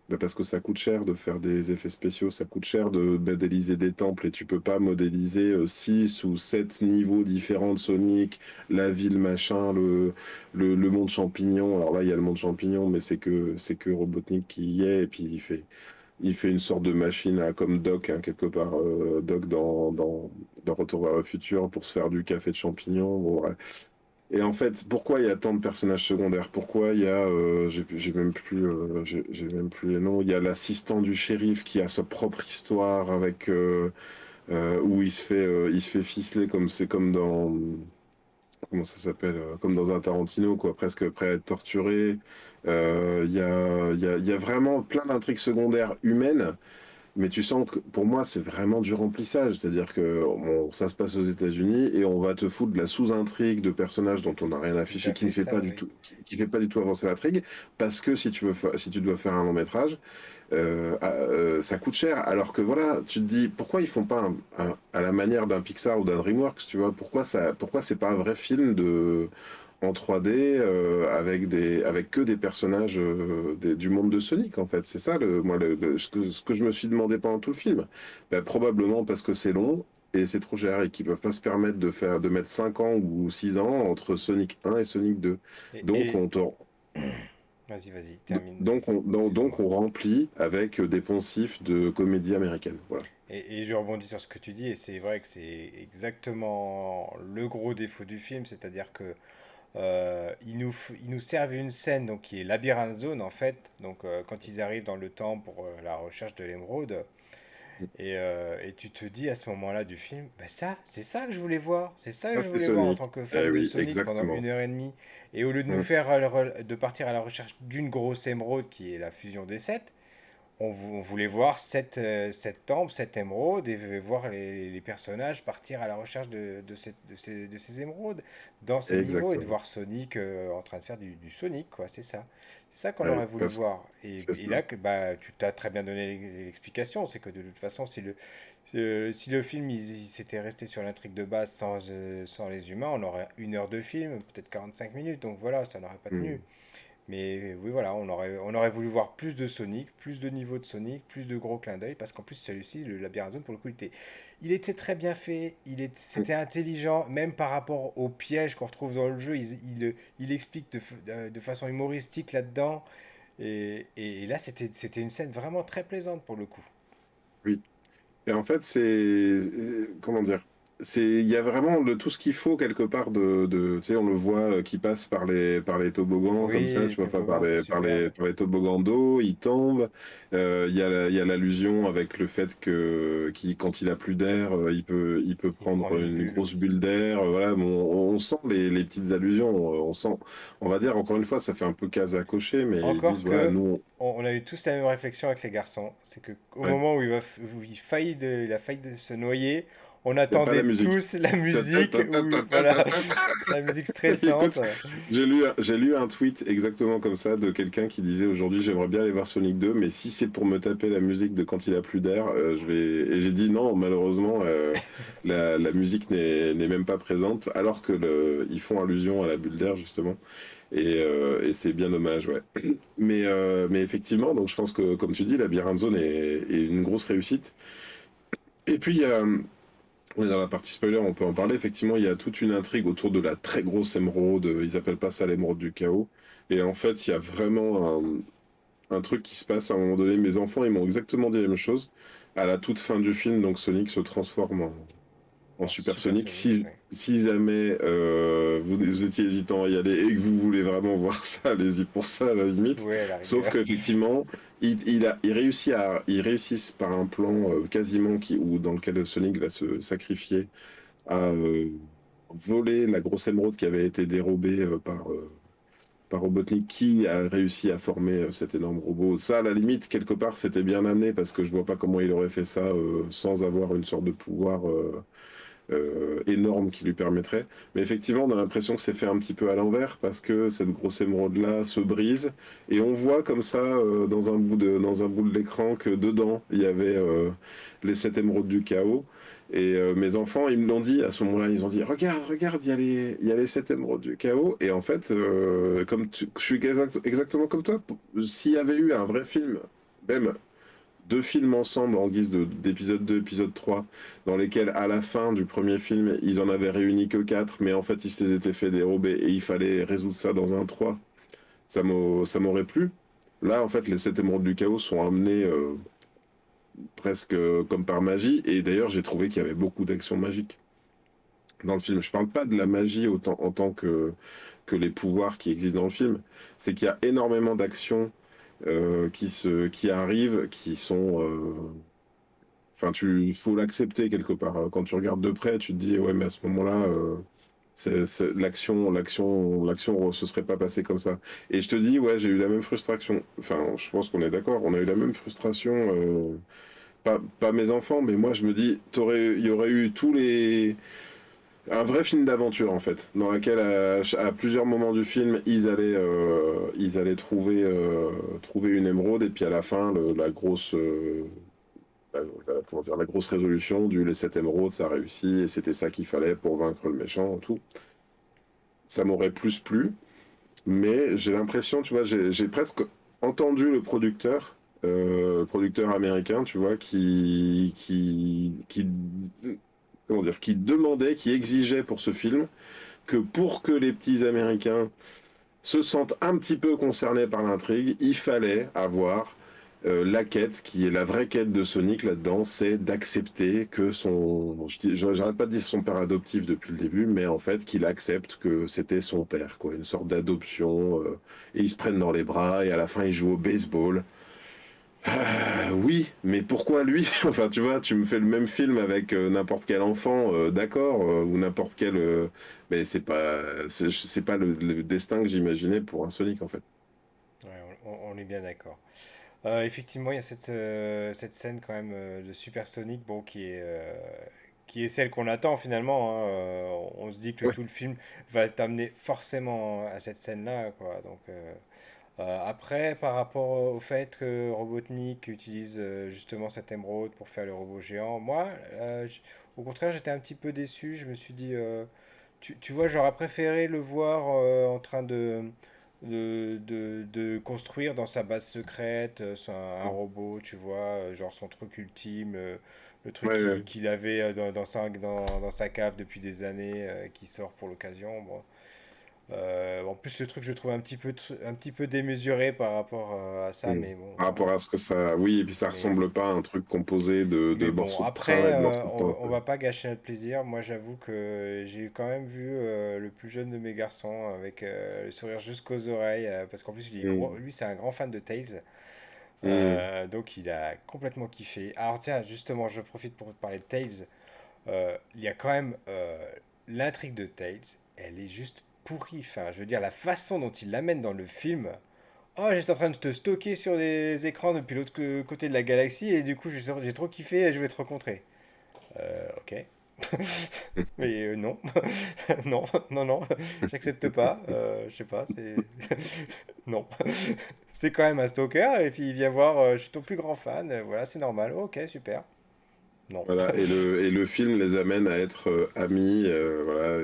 Ben parce que ça coûte cher de faire des effets spéciaux, ça coûte cher de modéliser des temples et tu peux pas modéliser 6 ou 7 niveaux différents de Sonic, la ville machin, le monde champignon. Alors là, il y a le monde champignon, mais c'est que Robotnik qui y est et puis il fait une sorte de machine comme Doc, hein, quelque part, Doc dans Retour vers le futur pour se faire du café de champignons. Bon, ouais. Et en fait, pourquoi il y a tant de personnages secondaires? Pourquoi il y a, j'ai même plus les noms. Il y a l'assistant du shérif qui a sa propre histoire avec où il se fait ficeler comme c'est comme dans comment ça s'appelle, comme dans un Tarantino quoi, presque prêt à être torturé. Il y a vraiment plein d'intrigues secondaires humaines mais tu sens que pour moi, c'est vraiment du remplissage. C'est-à-dire que ça se passe aux États-Unis et on va te foutre de la sous-intrigue de personnages dont on n'a rien C'est tout affiché, à qui ne fait fait pas ça, du oui. tout, qui fait pas du tout avancer l'intrigue. Parce que si tu dois faire un long métrage, ça coûte cher. Alors que voilà, tu te dis pourquoi ils font pas à la manière d'un Pixar ou d'un DreamWorks, tu vois? Pourquoi c'est pas un vrai film en 3D avec que des personnages du monde de Sonic en fait. C'est ça ce que je me suis demandé pendant tout le film. Ben, probablement parce que c'est long et c'est trop cher et qu'ils peuvent pas se permettre de mettre 5 ans ou 6 ans entre Sonic 1 et Sonic 2. Et, Donc et- on te, Vas-y, vas-y, termine. donc Excuse-moi. on remplit avec des poncifs de comédie américaine. Voilà. Et je rebondis sur ce que tu dis, et c'est vrai que c'est exactement le gros défaut du film, c'est-à-dire que ils nous servent une scène donc, qui est Labyrinth Zone en fait, donc quand ils arrivent dans le temple pour la recherche de l'émeraude, et tu te dis à ce moment-là du film, bah ça, c'est ça que je voulais voir, c'est ça que Ça je c'est voulais voir en Sonic. tant que fan Eh de oui, Sonic pendant exactement. 1 heure et demie, et au lieu de nous Mm. faire de partir à la recherche d'une grosse émeraude qui est la fusion des sept, on voulait voir cette temple, cette émeraude, et voir les personnages partir à la recherche de ces émeraudes dans ces niveaux, et de Exactement. voir Sonic en train de faire du Sonic, quoi. C'est ça. C'est ça qu'on Ouais, aurait voulu parce que voir. c'est Et ça. là, bah, tu t'as très bien donné l'explication. C'est que de toute façon, si le film il s'était resté sur l'intrigue de base sans les humains, on aurait 1 heure de film, peut-être 45 minutes. Donc voilà, ça n'aurait pas tenu. Hmm. Mais oui, voilà, on aurait voulu voir plus de Sonic, plus de niveaux de Sonic, plus de gros clins d'œil, parce qu'en plus, celui-ci, le labyrinthe zone, pour le coup, il était très bien fait, c'était intelligent, même par rapport aux pièges qu'on retrouve dans le jeu, il explique de façon humoristique là-dedans, et là, c'était une scène vraiment très plaisante pour le coup. Oui. Et en fait, comment dire? Il y a vraiment tout ce qu'il faut quelque part tu sais, on le voit qui passe par les toboggans comme ça, Oui, tu vois, enfin, toboggan, c'est superbe. par les toboggans d'eau, il tombe. Il y a l'allusion avec le fait quand il a plus d'air, il peut Il prend prendre une une bulle, grosse oui. bulle d'air. Voilà, bon, on sent les petites allusions. On sent, on va dire, encore une fois, ça fait un peu case à cocher, mais ils disent, Encore voilà, que, nous, on a eu tous la même réflexion avec les garçons. C'est que au ouais, moment où il a failli de se noyer, on il n'y a pas la attendait musique. tous la musique, voilà, la musique stressante. Écoute, j'ai lu un tweet exactement comme ça de quelqu'un qui disait aujourd'hui j'aimerais bien aller voir Sonic 2, mais si c'est pour me taper la musique de quand il a plus d'air, je vais. Et j'ai dit non, malheureusement, la musique n'est même pas présente, alors que ils font allusion à la bulle d'air justement, et c'est bien dommage, ouais. Mais effectivement, donc je pense que comme tu dis, Labyrinthe Zone est une grosse réussite. Et puis on est dans la partie spoiler, on peut en parler. Effectivement, il y a toute une intrigue autour de la très grosse émeraude. Ils appellent pas ça l'émeraude du chaos. Et en fait, il y a vraiment un truc qui se passe à un moment donné. Mes enfants, ils m'ont exactement dit la même chose. À la toute fin du film, donc Sonic se transforme en En Super Super Sonic. Sonic, oui. Si jamais vous étiez hésitant à y aller et que vous voulez vraiment voir ça, allez-y pour ça à la limite. Oui, à la Sauf rigueur. qu'effectivement, ils réussissent par un plan quasiment dans lequel Sonic va se sacrifier à voler la grosse émeraude qui avait été dérobée par Robotnik, qui a réussi à former cet énorme robot. Ça, à la limite, quelque part, c'était bien amené parce que je vois pas comment il aurait fait ça sans avoir une sorte de pouvoir énorme qui lui permettrait. Mais effectivement, on a l'impression que c'est fait un petit peu à l'envers parce que cette grosse émeraude-là se brise et on voit comme ça dans un bout de l'écran que dedans, il y avait les 7 émeraudes du chaos. Et mes enfants, ils me l'ont dit à ce moment-là, ils ont dit, regarde, regarde, il y a les 7 émeraudes du chaos. Et en fait, je suis exactement comme toi. S'il y avait eu un vrai film, même deux films ensemble en guise d'épisode 2 épisode 3 dans lesquels à la fin du premier film, ils en avaient réuni que 4 mais en fait, ils se les étaient fait dérober et il fallait résoudre ça dans un 3. Ça m'aurait plu. Là, en fait, les 7 émeraudes du chaos sont amenés presque comme par magie, et d'ailleurs, j'ai trouvé qu'il y avait beaucoup d'actions magiques dans le film. Je parle pas de la magie en tant que les pouvoirs qui existent dans le film, c'est qu'il y a énormément d'actions qui arrivent, qui sont enfin, il faut l'accepter quelque part. Quand tu regardes de près, tu te dis, ouais, mais à ce moment-là, l'action se serait pas passée comme ça. Et je te dis, ouais, j'ai eu la même frustration. Enfin, je pense qu'on est d'accord. On a eu la même frustration. Pas mes enfants, mais moi, je me dis, il y aurait eu un vrai film d'aventure en fait, dans lequel à plusieurs moments du film, ils allaient trouver une émeraude et puis à la fin, comment dire, la grosse résolution du les 7 émeraudes, ça a réussi et c'était ça qu'il fallait pour vaincre le méchant, tout. Ça m'aurait plus plu, mais j'ai l'impression, tu vois, j'ai presque entendu le producteur américain, tu vois, comment dire, qui demandait, qui exigeait pour ce film que pour que les petits Américains se sentent un petit peu concernés par l'intrigue, il fallait avoir la quête, qui est la vraie quête de Sonic là-dedans, c'est d'accepter que j'arrête pas de dire son père adoptif depuis le début, mais en fait qu'il accepte que c'était son père, quoi, une sorte d'adoption, et ils se prennent dans les bras, et à la fin ils jouent au baseball. Oui, mais pourquoi lui? Enfin, tu vois, tu me fais le même film avec n'importe quel enfant, d'accord, ou n'importe quel, mais c'est pas le destin que j'imaginais pour un Sonic en fait. Ouais, on est bien d'accord. Effectivement, il y a cette scène quand même de Supersonic, bon, qui est celle qu'on attend finalement, hein. On se dit que Ouais, tout le film va t'amener forcément à cette scène-là, quoi. Donc, après, par rapport au fait que Robotnik utilise justement cette émeraude pour faire le robot géant, moi, au contraire, j'étais un petit peu déçu. Je me suis dit, tu vois, j'aurais préféré le voir en train de construire dans sa base secrète un robot, tu vois, genre son truc ultime, le truc ouais, ouais. qu'il avait dans sa cave depuis des années, qui sort pour l'occasion. Bon. En plus, le truc, je le trouve un petit peu démesuré par rapport à ça, Mm. mais bon, Par rapport à ce que ça. Oui, et puis ça mais, ressemble pas à un truc composé de mais bon, morceaux de train après, et de morceaux de on temps. va pas gâcher notre plaisir. Moi, j'avoue que j'ai quand même vu le plus jeune de mes garçons avec le sourire jusqu'aux oreilles, parce qu'en plus, il est gros, Mm. lui, c'est un grand fan de Tales. Mm. Donc il a complètement kiffé. Alors tiens, justement, je profite pour te parler de Tales. Il y a quand même l'intrigue de Tales, elle est juste pourrie. Enfin, je veux dire, la façon dont il l'amène dans le film. Oh, j'étais en train de te stocker sur les écrans depuis l'autre côté de la galaxie et du coup j'ai trop kiffé et je vais te rencontrer. Ok. Mais non, non, non, non, j'accepte pas. Je sais pas, c'est. Non. C'est quand même un stalker et puis il vient voir, je suis ton plus grand fan, voilà, c'est normal. Ok, super. Non. Voilà, et le film les amène à être amis, voilà,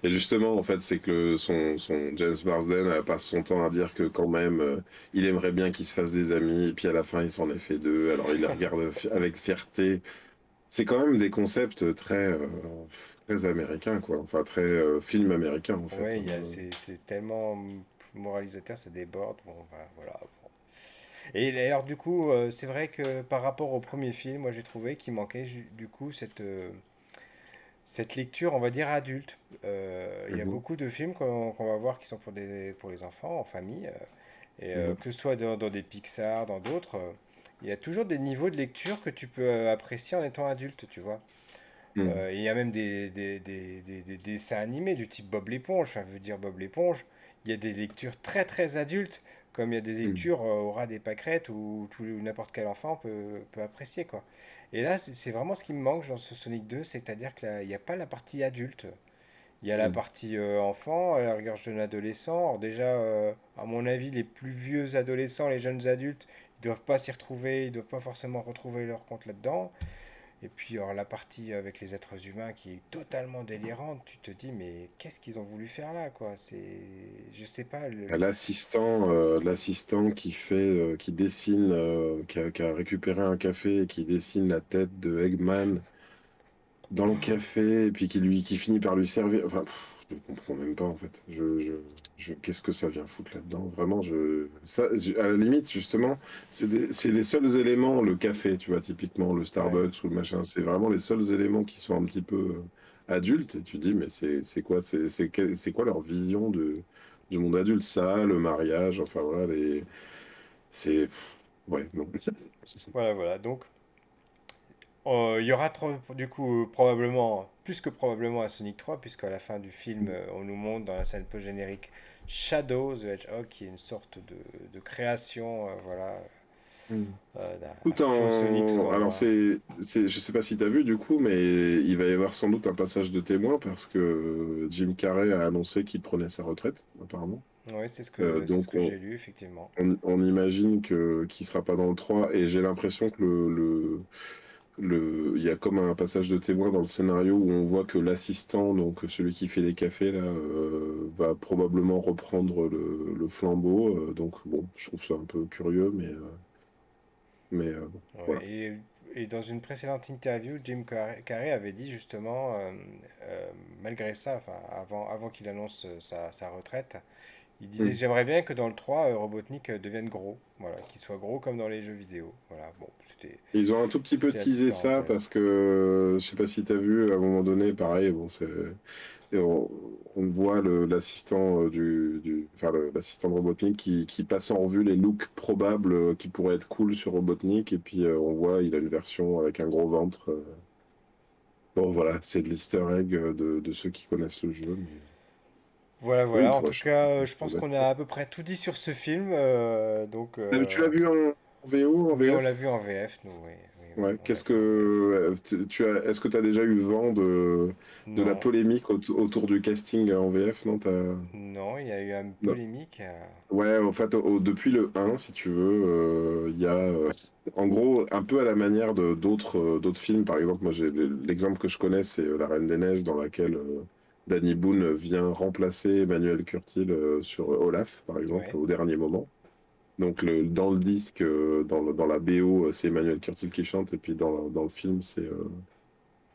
et justement, en fait, c'est que son James Marsden passe son temps à dire que quand même, il aimerait bien qu'ils se fassent des amis, et puis à la fin, il s'en est fait deux, alors il les regarde avec fierté. C'est quand même des concepts très américains, quoi, enfin, très film américain, en fait, Ouais, hein. c'est tellement moralisateur, ça déborde. Bon, bah, voilà. Bon. Et alors du coup, c'est vrai que par rapport au premier film, moi j'ai trouvé qu'il manquait du coup cette lecture, on va dire adulte. Il y a Mhm. beaucoup de films qu'on va voir qui sont pour les enfants, en famille, Mhm. que ce soit dans des Pixar, dans d'autres, il y a toujours des niveaux de lecture que tu peux apprécier en étant adulte, tu vois. Mhm. Et il y a même des dessins animés du type Bob l'éponge, enfin, je veux dire Bob l'éponge, il y a des lectures très très adultes, comme il y a des Mhm. lectures au ras des pâquerettes où n'importe quel enfant peut apprécier, quoi. Et là, c'est vraiment ce qui me manque dans ce Sonic 2, c'est-à-dire qu'il n'y a pas la partie adulte. Il y a la Mhm. partie enfant, à la rigueur jeune adolescent. Alors déjà, à mon avis, les plus vieux adolescents, les jeunes adultes, ils doivent pas s'y retrouver, ils doivent pas forcément retrouver leur compte là-dedans. Et puis alors, la partie avec les êtres humains qui est totalement délirante, tu te dis mais qu'est-ce qu'ils ont voulu faire là quoi? Je sais pas T'as l'assistant qui fait, qui dessine, qui a récupéré un café et qui dessine la tête de Eggman dans le café et puis qui finit par lui servir. Enfin, je ne comprends même pas en fait. Qu'est-ce que ça vient foutre là-dedans? Vraiment, à la limite, justement, c'est les seuls éléments, le café, tu vois, typiquement, le Ouais. Starbucks ou le machin, c'est vraiment les seuls éléments qui sont un petit peu adultes. Et tu dis, mais c'est quoi, c'est quoi leur vision du monde adulte? Ça, le mariage, enfin voilà, c'est, ouais, non. Voilà, voilà. Donc il y aura du coup probablement, plus que probablement un Sonic 3, puisqu'à la fin du film, on nous montre dans la scène post-générique Shadow the Hedgehog, qui est une sorte de création, voilà, un Tout faux Sonic tout en alors noir. je sais pas si tu as vu du coup, mais il va y avoir sans doute un passage de témoin parce que Jim Carrey a annoncé qu'il prenait sa retraite, apparemment. Oui, c'est ce Donc que j'ai lu, effectivement. on imagine qu'il sera pas dans le 3 et j'ai l'impression que il y a comme un passage de témoin dans le scénario où on voit que l'assistant, donc celui qui fait les cafés là, va probablement reprendre le flambeau. Donc bon, je trouve ça un peu curieux, bon, Ouais, voilà. et dans une précédente interview, Carrey avait dit justement, malgré ça, enfin, avant qu'il annonce sa retraite, il disait j'aimerais bien que dans le 3, Robotnik devienne gros. Voilà, qu'il soit gros comme dans les jeux vidéo. Voilà, bon, Ils ont un tout petit peu c'était la petite teasé ça parenthèse. parce que je sais pas si tu as vu à un moment donné, pareil, bon, et on voit l'assistant enfin, l'assistant de Robotnik qui passe en revue les looks probables qui pourraient être cool sur Robotnik et puis on voit il a une version avec un gros ventre. Bon voilà, c'est de l'easter egg de ceux qui connaissent le jeu, mais Voilà, oui, voilà. En faudrait tout cas, changer je pense d'acteur. qu'on a à peu près tout dit sur ce film. Donc, Tu l'as vu en... en VO, en Oui, on VF? l'a vu en VF, nous, oui, oui, oui, Ouais. on l'a vu en VF. Est-ce que tu as déjà eu vent de la Non, polémique autour du casting en VF? Non, non, il y a eu une non. polémique. Ouais, en fait, depuis le 1, si tu veux, il y a, en gros, un peu à la manière de d'autres films. Par exemple, moi, l'exemple que je connais, c'est La Reine des Neiges, dans laquelle Danny Boone vient remplacer Emmanuel Curtil sur Olaf, par exemple, Ouais, au dernier moment. Donc, dans le disque, dans la BO, c'est Emmanuel Curtil qui chante, et puis dans le film,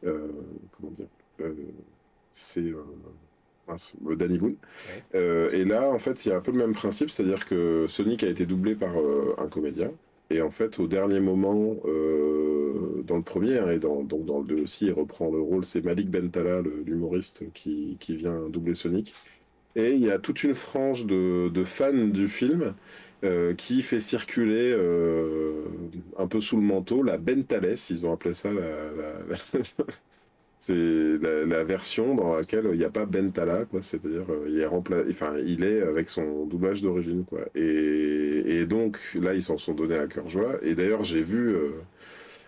euh, comment dire, euh, c'est mince, Danny Boone. oui, Et là, en fait, il y a un peu le même principe, c'est-à-dire que Sonic a été doublé par un comédien. Et en fait, au dernier moment, dans le premier, hein, et donc dans le 2 aussi, il reprend le rôle, c'est Malik Bentala, l'humoriste, qui vient doubler Sonic. Et il y a toute une frange de fans du film qui fait circuler un peu sous le manteau la Bentales, ils ont appelé ça c'est la version dans laquelle il n'y a pas Bentala, quoi. C'est-à-dire, il est avec son doublage d'origine, quoi. Et donc, là, ils s'en sont donnés à cœur joie. Et d'ailleurs, j'ai vu.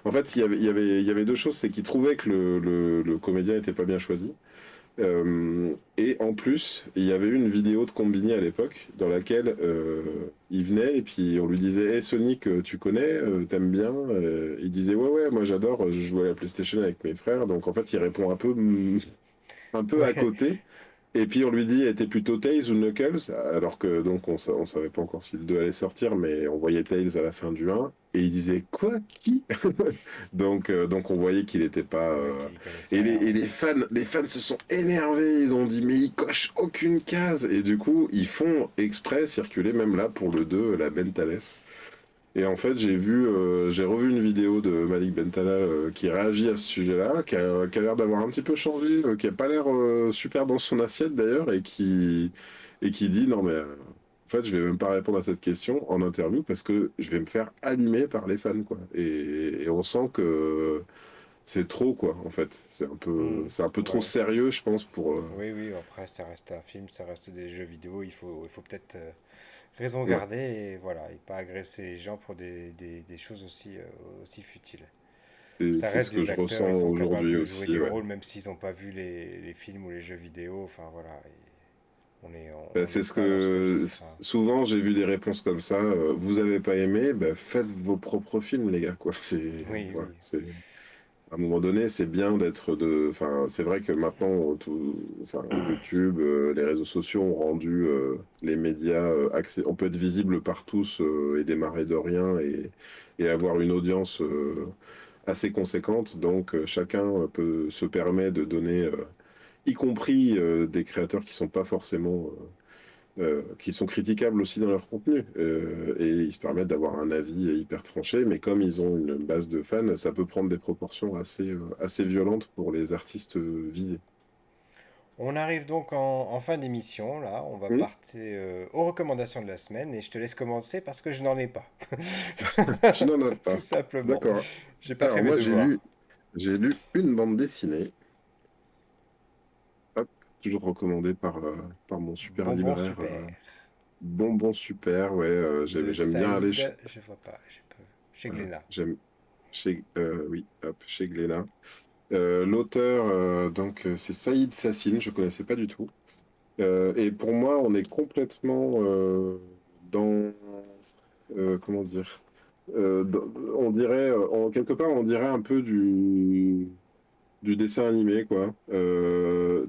En fait, il y avait deux choses. C'est qu'ils trouvaient que le comédien n'était pas bien choisi. Et en plus, il y avait eu une vidéo de Combini à l'époque dans laquelle il venait et puis on lui disait Hey Sonic, tu connais, t'aimes bien? Il disait Ouais, ouais, moi j'adore, je jouais à la PlayStation avec mes frères. Donc en fait, il répond un peu à ouais, côté. Et puis on lui dit T'es plutôt Tails ou Knuckles? Alors que donc on savait pas encore si le 2 allait sortir, mais on voyait Tails à la fin du 1. Et il disait Quoi? Qui? Donc on voyait qu'il n'était pas. ouais, qui connaissait Et, les, rien, et ouais. les fans se sont énervés. Ils ont dit Mais il coche aucune case. Et du coup, ils font exprès circuler, même là pour le 2, la Bentales. Et en fait, j'ai revu une vidéo de Malik Bentala qui réagit à ce sujet-là, qui a l'air d'avoir un petit peu changé, qui a pas l'air super dans son assiette d'ailleurs, et qui dit non mais en fait, je vais même pas répondre à cette question en interview parce que je vais me faire allumer par les fans quoi. Et on sent que c'est trop quoi en fait. Hmm, C'est un peu trop ouais. sérieux, je pense pour. Oui, oui, après, ça reste un film, ça reste des jeux vidéo, il faut peut-être raison Ouais. garder et voilà, et pas agresser les gens pour des choses aussi futiles. Et Ça c'est reste ce que des je acteurs, ressens ils sont capables aujourd'hui de jouer aussi. des Ouais. rôles même s'ils n'ont pas vu les films ou les jeux vidéo. Enfin voilà, on n'est Ben, on n'est c'est ce pas dans ce que registre, hein. souvent j'ai vu des réponses comme ça. Vous avez pas aimé, ben, faites vos propres films, les gars. Quoi. Oui, Voilà, oui. à un moment donné, c'est bien Enfin, c'est vrai que maintenant, enfin, YouTube, les réseaux sociaux ont rendu les médias on peut être visible par tous et démarrer de rien et avoir une audience assez conséquente. Donc, chacun peut se permettre de donner, y compris des créateurs qui sont pas forcément qui sont critiquables aussi dans leur contenu. Et ils se permettent d'avoir un avis hyper tranché, mais comme ils ont une base de fans, ça peut prendre des proportions assez violentes pour les artistes visés. On arrive donc en fin d'émission, là, on va Hmm. partir aux recommandations de la semaine et je te laisse commencer parce que je n'en ai pas. Tu n'en as Tout pas. simplement. D'accord. J'ai pas fait Alors mes moi, j'ai devoirs. lu, j'ai lu une bande dessinée, hop, toujours recommandée par mon super Bonbon libraire super. Bonbon Super. Ouais, De j'aime bien aller Saïd, je vois pas, chez voilà, Glénat. j'aime oui, hop, chez Glénat. L'auteur, donc, c'est Saïd Sassine, je connaissais pas du tout. Et pour moi, on est complètement dans, comment dire, on dirait, quelque part, on dirait un peu du dessin animé, quoi. Moi,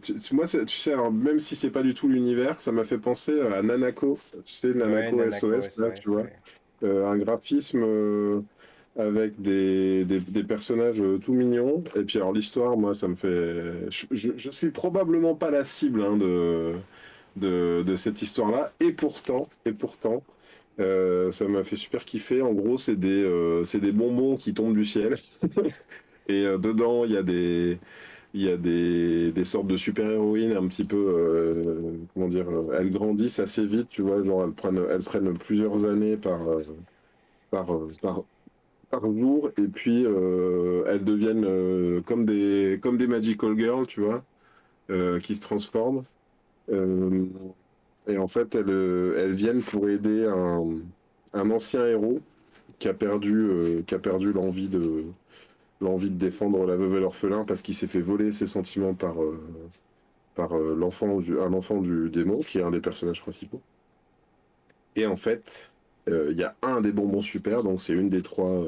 tu sais, alors, même si c'est pas du tout l'univers, ça m'a fait penser à Nanako, tu sais, Ouais, Nanako Nanako SOS, là, tu SOS, vois. ouais. Un graphisme avec des personnages tout mignons. Et puis, alors, l'histoire, moi, ça me fait. Je suis probablement pas la cible hein, de cette histoire-là. Et pourtant, ça m'a fait super kiffer. En gros, c'est des bonbons qui tombent du ciel. Et dedans, il y a des sortes de super-héroïnes un petit peu, comment dire, elles grandissent assez vite, tu vois, genre elles prennent plusieurs années par, par jour, et puis elles deviennent comme des Magical Girls, tu vois, qui se transforment. Euh, et en fait, elles viennent pour aider un ancien héros qui a perdu l'envie de défendre la veuve et l'orphelin parce qu'il s'est fait voler ses sentiments par un enfant du démon, qui est un des personnages principaux. Et en fait, il y a un des bonbons super, donc c'est une des trois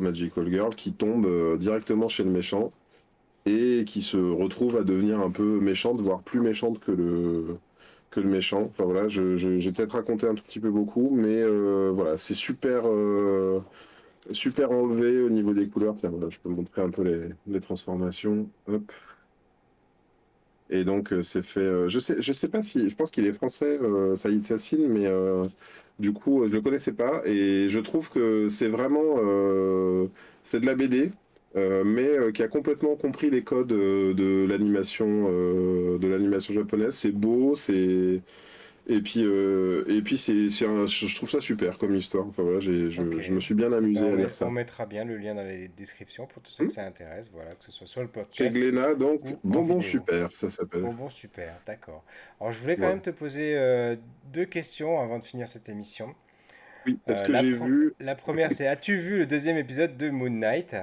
Magical Girls qui tombe directement chez le méchant et qui se retrouve à devenir un peu méchante, voire plus méchante que le méchant. Enfin voilà, j'ai peut-être raconté un tout petit peu beaucoup, mais voilà, c'est super enlevé au niveau des couleurs. Tiens, voilà, je peux montrer un peu les transformations. Hop. Et donc, c'est fait. Je sais pas si. Je pense qu'il est français, Saïd Sassine, mais du coup, je le connaissais pas. Et je trouve que c'est vraiment. C'est de la BD, mais qui a complètement compris les codes de l'animation japonaise. C'est beau, c'est. Et puis je trouve ça super comme histoire. Enfin voilà, Ok. je me suis bien Ben, amusé à lire on ça. mettra bien le lien dans les descriptions pour tous ceux Hmm. que ça intéresse, voilà, que ce soit sur le Chez podcast Glénat, donc, ou en Bonbon vidéo. Super, ça s'appelle. Bon, bon, super, d'accord. Alors, je voulais quand Voilà. même te poser deux questions avant de finir cette émission. Oui, est-ce Euh, que la, j'ai pro- vu? la première, c'est as-tu vu le deuxième épisode de Moon Knight?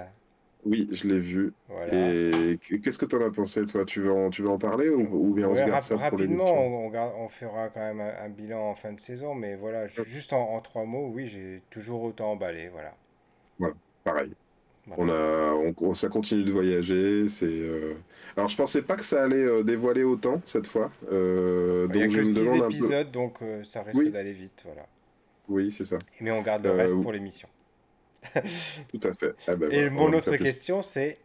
Oui, je l'ai vu. Voilà. Et qu'est-ce que t'en as pensé, toi? Tu veux en parler ou bien on se Ouais, garde ça pour rapidement, l'émission? on fera quand même un bilan en fin de saison, mais voilà, juste en trois mots, oui, j'ai toujours autant emballé, voilà. Voilà, pareil. Voilà. Ça continue de voyager. Alors, je pensais pas que ça allait dévoiler autant cette fois. Il n'y a Donc, je que me six demande un peu. épisodes, donc ça risque Oui, d'aller vite, voilà. oui, c'est ça. Mais on garde le reste Euh, pour l'émission. tout à fait. Ah ben Et voilà, on mon en dit pas autre plus. question, c'est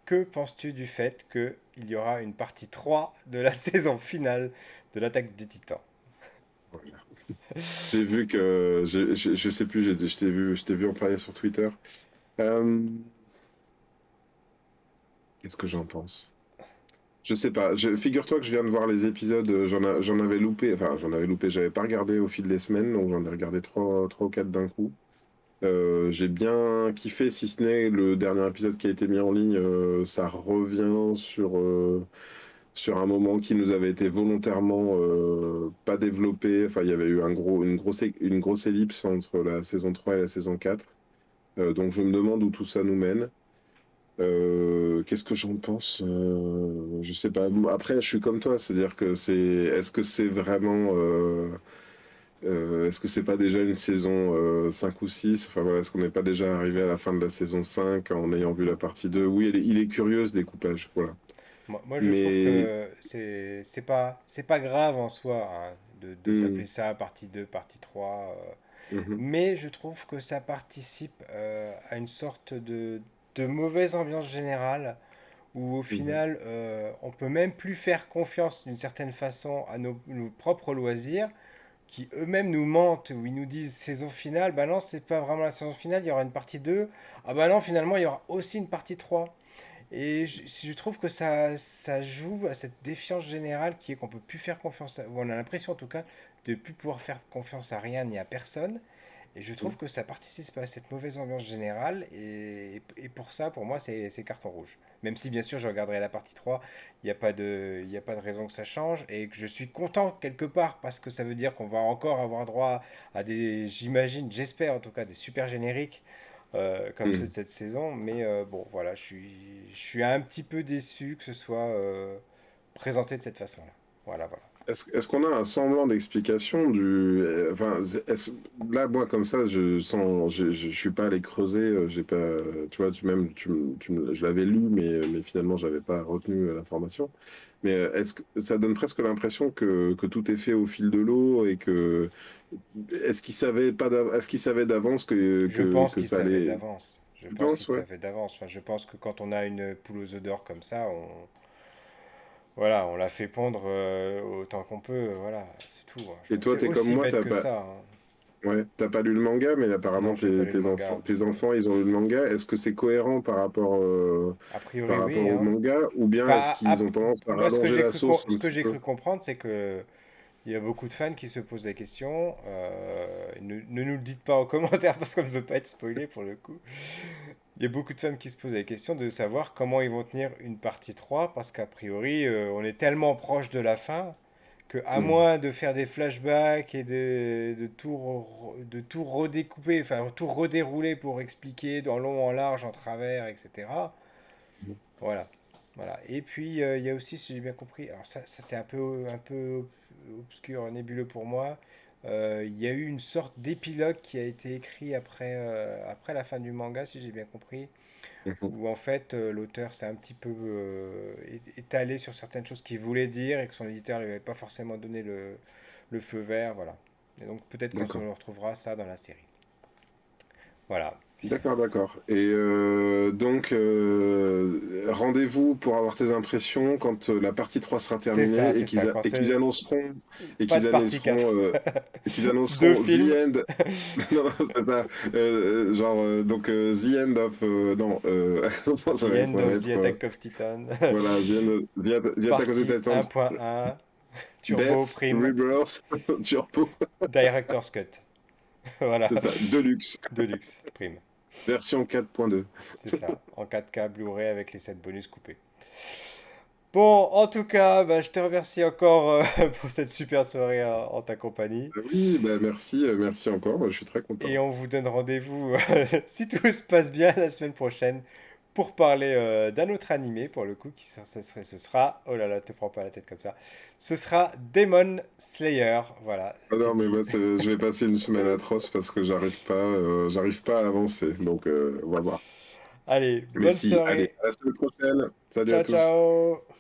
que penses-tu du fait qu'il y aura une partie 3 de la saison finale de l'Attaque des Titans? Voilà. J'ai vu je sais plus, je t'ai vu en parler sur Twitter. Euh, Qu'est-ce que j'en pense? Je sais pas. Figure-toi que je viens de voir les épisodes. J'en avais loupé. Enfin, j'en avais loupé. J'avais pas regardé au fil des semaines, donc j'en ai regardé trois ou quatre d'un coup. J'ai bien kiffé, si ce n'est le dernier épisode qui a été mis en ligne. Ça revient sur un moment qui nous avait été volontairement pas développé. Enfin, il y avait eu une grosse ellipse entre la saison 3 et la saison 4. Donc, je me demande où tout ça nous mène. Qu'est-ce que j'en pense? Je sais pas. Après, je suis comme toi, c'est-à-dire que est-ce que c'est vraiment, est-ce que c'est pas déjà une saison 5 ou 6? Enfin voilà, est-ce qu'on n'est pas déjà arrivé à la fin de la saison 5 en ayant vu la partie 2? Oui, il est curieux ce découpage, voilà. Moi, je trouve Mais que c'est pas grave en soi, hein, de hmm, d'appeler ça partie 2 partie 3. mhm, Mais je trouve que ça participe à une sorte de mauvaise ambiance générale où au mhm, final on peut même plus faire confiance d'une certaine façon à nos propres loisirs qui eux-mêmes nous mentent, où ils nous disent saison finale, bah non, c'est pas vraiment la saison finale, il y aura une partie 2. Ah bah non, finalement, il y aura aussi une partie 3. Et je trouve que ça joue à cette défiance générale qui est qu'on peut plus faire confiance ou on a l'impression en tout cas de plus pouvoir faire confiance à rien ni à personne. Et je trouve que ça participe à cette mauvaise ambiance générale. Et pour ça, pour moi, c'est carton rouge. Même si, bien sûr, je regarderai la partie 3, il y a pas de raison que ça change. Et que je suis content quelque part, parce que ça veut dire qu'on va encore avoir droit à des, j'imagine, j'espère en tout cas, des super génériques comme ceux mhm. de cette saison. Mais bon, voilà, je suis un petit peu déçu que ce soit présenté de cette façon-là. Voilà, voilà. Est-ce qu'on a un semblant d'explication enfin, là, moi, comme ça, je suis pas allé creuser, j'ai pas, tu vois, je l'avais lu, mais finalement, j'avais pas retenu l'information. Mais est-ce que ça donne presque l'impression que tout est fait au fil de l'eau et est-ce qu'il savait d'avance Je pense que qu'ils ça savaient allait, d'avance. Je tu pense qu'ils penses, ouais? savaient d'avance. Enfin, je pense que quand on a une poule aux œufs d'or comme ça, voilà, on la fait pondre autant qu'on peut. Voilà, c'est tout, hein. Je Et pense que toi, c'est t'es comme aussi moi, bête que ça, hein. t'as pas lu le manga, mais Non, apparemment j'ai pas lu le manga. tes enfants, ils ont lu le manga. Est-ce que c'est cohérent A priori, par rapport oui, au hein. manga, ou bien est-ce Enfin, qu'ils ont tendance à moi, rallonger la sauce ce un que petit j'ai peu? cru comprendre, c'est que il y a beaucoup de fans qui se posent la question. Ne nous le dites pas en commentaire parce qu'on ne veut pas être spoilé pour le coup. Il y a beaucoup de fans qui se posent la question de savoir comment ils vont tenir une partie 3 parce qu'a priori, on est tellement proche de la fin que à Hmm. moins de faire des flashbacks et de tout redécouper, enfin tout redérouler pour expliquer en long, en large, en travers, etc. Voilà. Voilà. Et puis il y a aussi, si j'ai bien compris, alors ça c'est un peu obscur, nébuleux pour moi. Il y a eu une sorte d'épilogue qui a été écrit après la fin du manga, si j'ai bien compris, Mhm. où en fait l'auteur s'est un petit peu étalé sur certaines choses qu'il voulait dire et que son éditeur ne lui avait pas forcément donné le feu vert, voilà. Et donc peut-être qu'on se D'accord. le retrouvera ça dans la série. Voilà. D'accord, d'accord. Et donc, rendez-vous pour avoir tes impressions quand la partie 3 sera terminée C'est ça. Quand, et pas qu'ils de partie annonceront, 4. et qu'ils Deux annonceront The films. End. Non, c'est ça. Donc, The End of. Non, comment The End ça va of the être Attack of Titan. voilà, The Attack of the Partie Titans, 1.1. Turbo Death, Prime. Rebirth, Turbo. Director's Cut. Voilà. C'est ça, Deluxe, Deluxe Prime. version 4.2. C'est ça. En 4K Blu-ray avec les 7 bonus coupés. Bon, en tout cas, bah, je te remercie encore pour cette super soirée en ta compagnie. Oui, bah merci, merci encore, moi, je suis très content. Et on vous donne rendez-vous, si tout se passe bien, la semaine prochaine pour parler d'un autre animé, pour le coup, ce sera, oh là là, te prends pas la tête comme ça, ce sera Demon Slayer, voilà, Ah c'est non, mais dit. moi, je vais passer une semaine atroce parce que j'arrive pas à avancer. Donc, on va voir. Allez, Mais bonne si, allez, soirée, à la semaine prochaine. Salut à ciao tous. ciao!